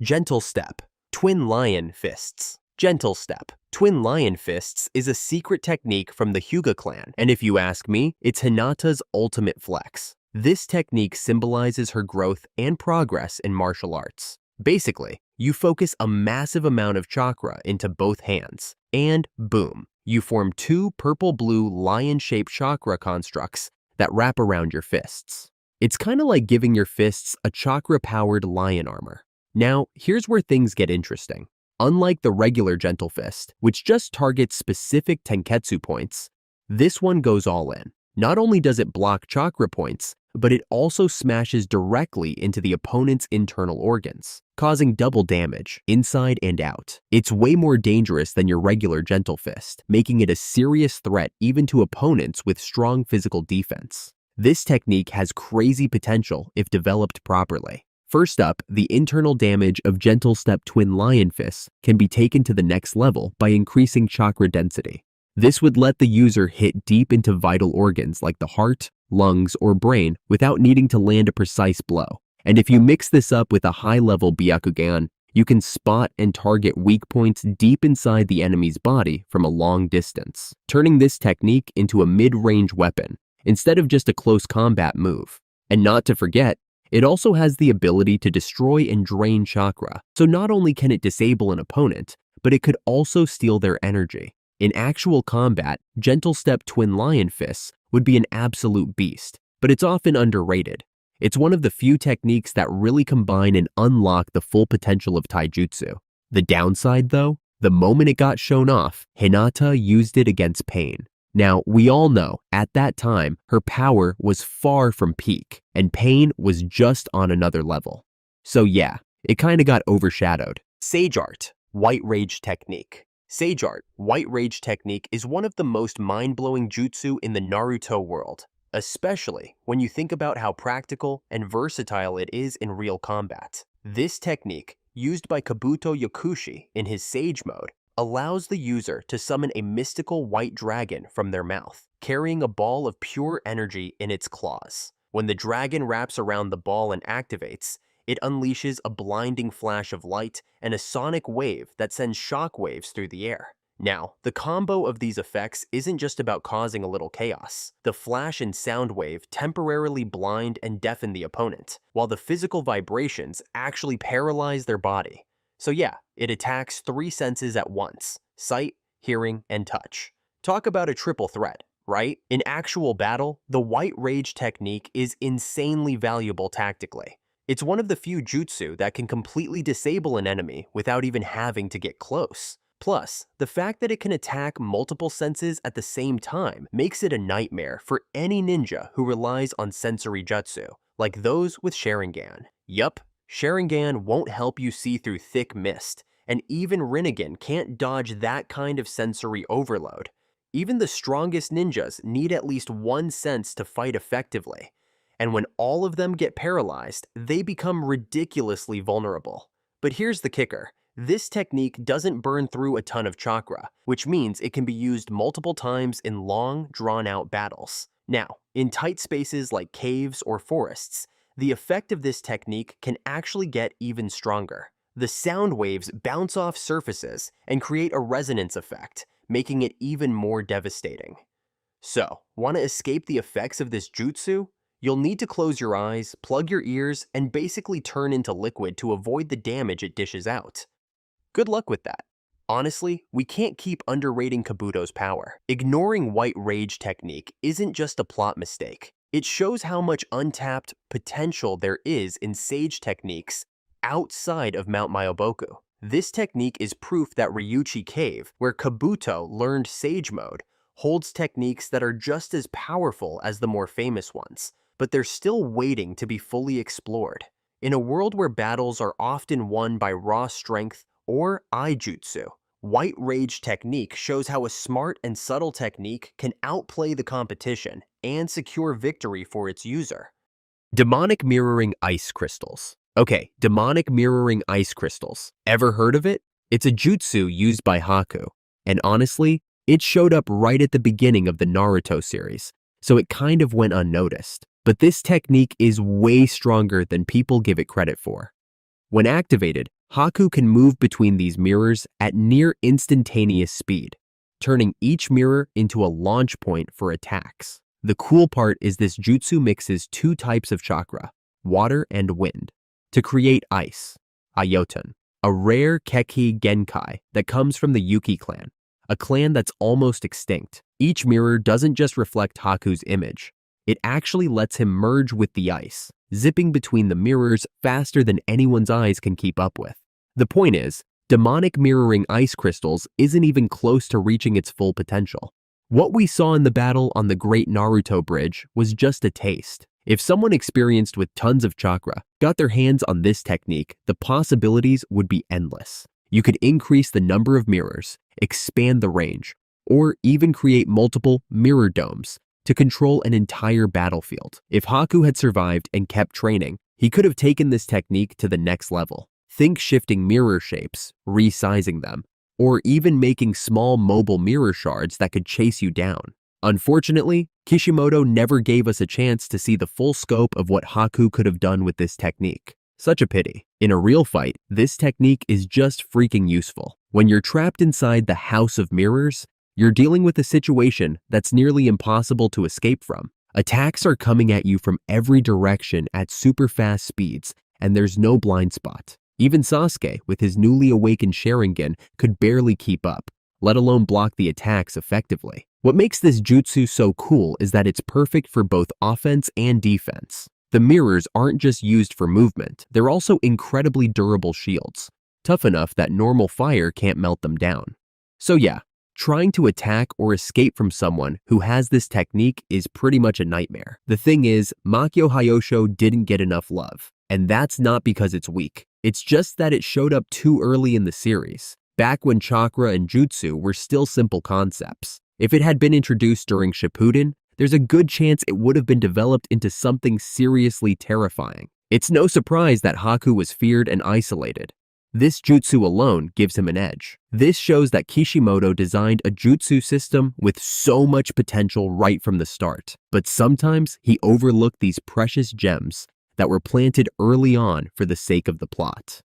Gentle Step, Twin Lion Fists. Gentle Step, Twin Lion Fists is a secret technique from the Hyuga clan, and if you ask me, it's Hinata's ultimate flex. This technique symbolizes her growth and progress in martial arts. Basically, you focus a massive amount of chakra into both hands, and boom, you form two purple-blue lion-shaped chakra constructs that wrap around your fists. It's kind of like giving your fists a chakra-powered lion armor. Now, here's where things get interesting. Unlike the regular Gentle Fist, which just targets specific tenketsu points, this one goes all in. Not only does it block chakra points, but it also smashes directly into the opponent's internal organs, causing double damage, inside and out. It's way more dangerous than your regular Gentle Fist, making it a serious threat even to opponents with strong physical defense. This technique has crazy potential if developed properly. First up, the internal damage of Gentle Step Twin Lion Fists can be taken to the next level by increasing chakra density. This would let the user hit deep into vital organs like the heart, lungs, or brain without needing to land a precise blow. And if you mix this up with a high-level Byakugan, you can spot and target weak points deep inside the enemy's body from a long distance, turning this technique into a mid-range weapon instead of just a close combat move. And not to forget, It also has the ability to destroy and drain chakra, so not only can it disable an opponent, but it could also steal their energy. In actual combat, Gentle Step Twin Lion Fists would be an absolute beast, but it's often underrated. It's one of the few techniques that really combine and unlock the full potential of taijutsu. The downside, though, the moment it got shown off, Hinata used it against Pain. Now, we all know, at that time, her power was far from peak, and Pain was just on another level. So yeah, it kinda got overshadowed. Sage Art, White Rage Technique. Sage Art, White Rage Technique is one of the most mind-blowing jutsu in the Naruto world, especially when you think about how practical and versatile it is in real combat. This technique, used by Kabuto Yakushi in his Sage mode, allows the user to summon a mystical white dragon from their mouth, carrying a ball of pure energy in its claws. When the dragon wraps around the ball and activates, it unleashes a blinding flash of light and a sonic wave that sends shockwaves through the air. Now, the combo of these effects isn't just about causing a little chaos. The flash and sound wave temporarily blind and deafen the opponent, while the physical vibrations actually paralyze their body. So yeah, it attacks 3 senses at once: sight, hearing, and touch. Talk about a triple threat, right? In actual battle, the White Rage technique is insanely valuable tactically. It's one of the few jutsu that can completely disable an enemy without even having to get close. Plus, the fact that it can attack multiple senses at the same time makes it a nightmare for any ninja who relies on sensory jutsu, like those with Sharingan. Yup, Sharingan won't help you see through thick mist, and even Rinnegan can't dodge that kind of sensory overload. Even the strongest ninjas need at least one sense to fight effectively, and when all of them get paralyzed, they become ridiculously vulnerable. But here's the kicker. This technique doesn't burn through a ton of chakra, which means it can be used multiple times in long, drawn-out battles. Now, in tight spaces like caves or forests, the effect of this technique can actually get even stronger. The sound waves bounce off surfaces and create a resonance effect, making it even more devastating. So, want to escape the effects of this jutsu? You'll need to close your eyes, plug your ears, and basically turn into liquid to avoid the damage it dishes out. Good luck with that. Honestly, we can't keep underrating Kabuto's power. Ignoring White Rage technique isn't just a plot mistake. It shows how much untapped potential there is in Sage techniques outside of Mount Myoboku. This technique is proof that Ryuchi Cave, where Kabuto learned Sage mode, holds techniques that are just as powerful as the more famous ones, but they're still waiting to be fully explored. In a world where battles are often won by raw strength or Ijutsu, White Rage technique shows how a smart and subtle technique can outplay the competition and secure victory for its user. Demonic Mirroring Ice Crystals. Okay, Demonic Mirroring Ice Crystals. Ever heard of it? It's a jutsu used by Haku, and honestly, it showed up right at the beginning of the Naruto series, so it kind of went unnoticed. But this technique is way stronger than people give it credit for. When activated, Haku can move between these mirrors at near instantaneous speed, turning each mirror into a launch point for attacks. The cool part is this jutsu mixes 2 types of chakra, water and wind, to create ice, Ayoten, a rare Keki Genkai that comes from the Yuki clan, a clan that's almost extinct. Each mirror doesn't just reflect Haku's image, it actually lets him merge with the ice, zipping between the mirrors faster than anyone's eyes can keep up with. The point is, Demonic Mirroring Ice Crystals isn't even close to reaching its full potential. What we saw in the battle on the Great Naruto Bridge was just a taste. If someone experienced with tons of chakra got their hands on this technique, the possibilities would be endless. You could increase the number of mirrors, expand the range, or even create multiple mirror domes to control an entire battlefield. If Haku had survived and kept training, he could have taken this technique to the next level. Think shifting mirror shapes, resizing them, or even making small mobile mirror shards that could chase you down. Unfortunately, Kishimoto never gave us a chance to see the full scope of what Haku could have done with this technique. Such a pity. In a real fight, this technique is just freaking useful. When you're trapped inside the House of Mirrors, you're dealing with a situation that's nearly impossible to escape from, Attacks are coming at you from every direction at super fast speeds, and there's no blind spot. Even Sasuke, with his newly awakened Sharingan, could barely keep up, let alone block the attacks effectively. What makes this jutsu so cool is that it's perfect for both offense and defense. The mirrors aren't just used for movement, they're also incredibly durable shields, tough enough that normal fire can't melt them down. So yeah, trying to attack or escape from someone who has this technique is pretty much a nightmare. The thing is, Makyo Hyosho didn't get enough love, and that's not because it's weak. It's just that it showed up too early in the series, back when chakra and jutsu were still simple concepts. If it had been introduced during Shippuden, there's a good chance it would have been developed into something seriously terrifying. It's no surprise that Haku was feared and isolated. This jutsu alone gives him an edge. This shows that Kishimoto designed a jutsu system with so much potential right from the start. But sometimes he overlooked these precious gems that were planted early on for the sake of the plot.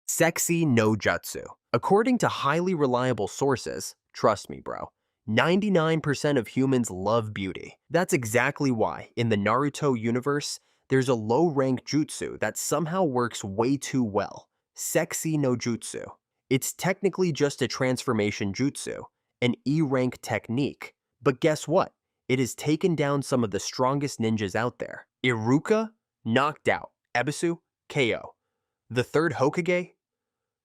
Sexy no jutsu. According to highly reliable sources, trust me bro, 99% of humans love beauty. That's exactly why, in the Naruto universe, there's a low-rank jutsu that somehow works way too well. Sexy no jutsu. It's technically just a transformation jutsu, an E-rank technique. But guess what? It has taken down some of the strongest ninjas out there. Iruka, knocked out. Ebisu, KO. The third Hokage,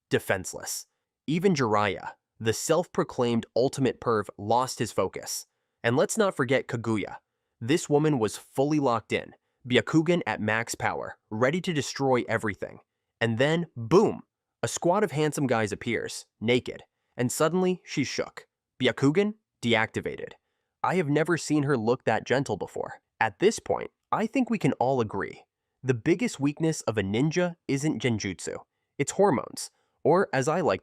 defenseless. Even Jiraiya, the self-proclaimed ultimate perv, lost his focus. And let's not forget Kaguya. This woman was fully locked in, Byakugan at max power, ready to destroy everything. And then, boom, a squad of handsome guys appears, naked, and suddenly she's shook. Byakugan, deactivated. I have never seen her look that gentle before. At this point, I think we can all agree. The biggest weakness of a ninja isn't genjutsu, it's hormones, or as I like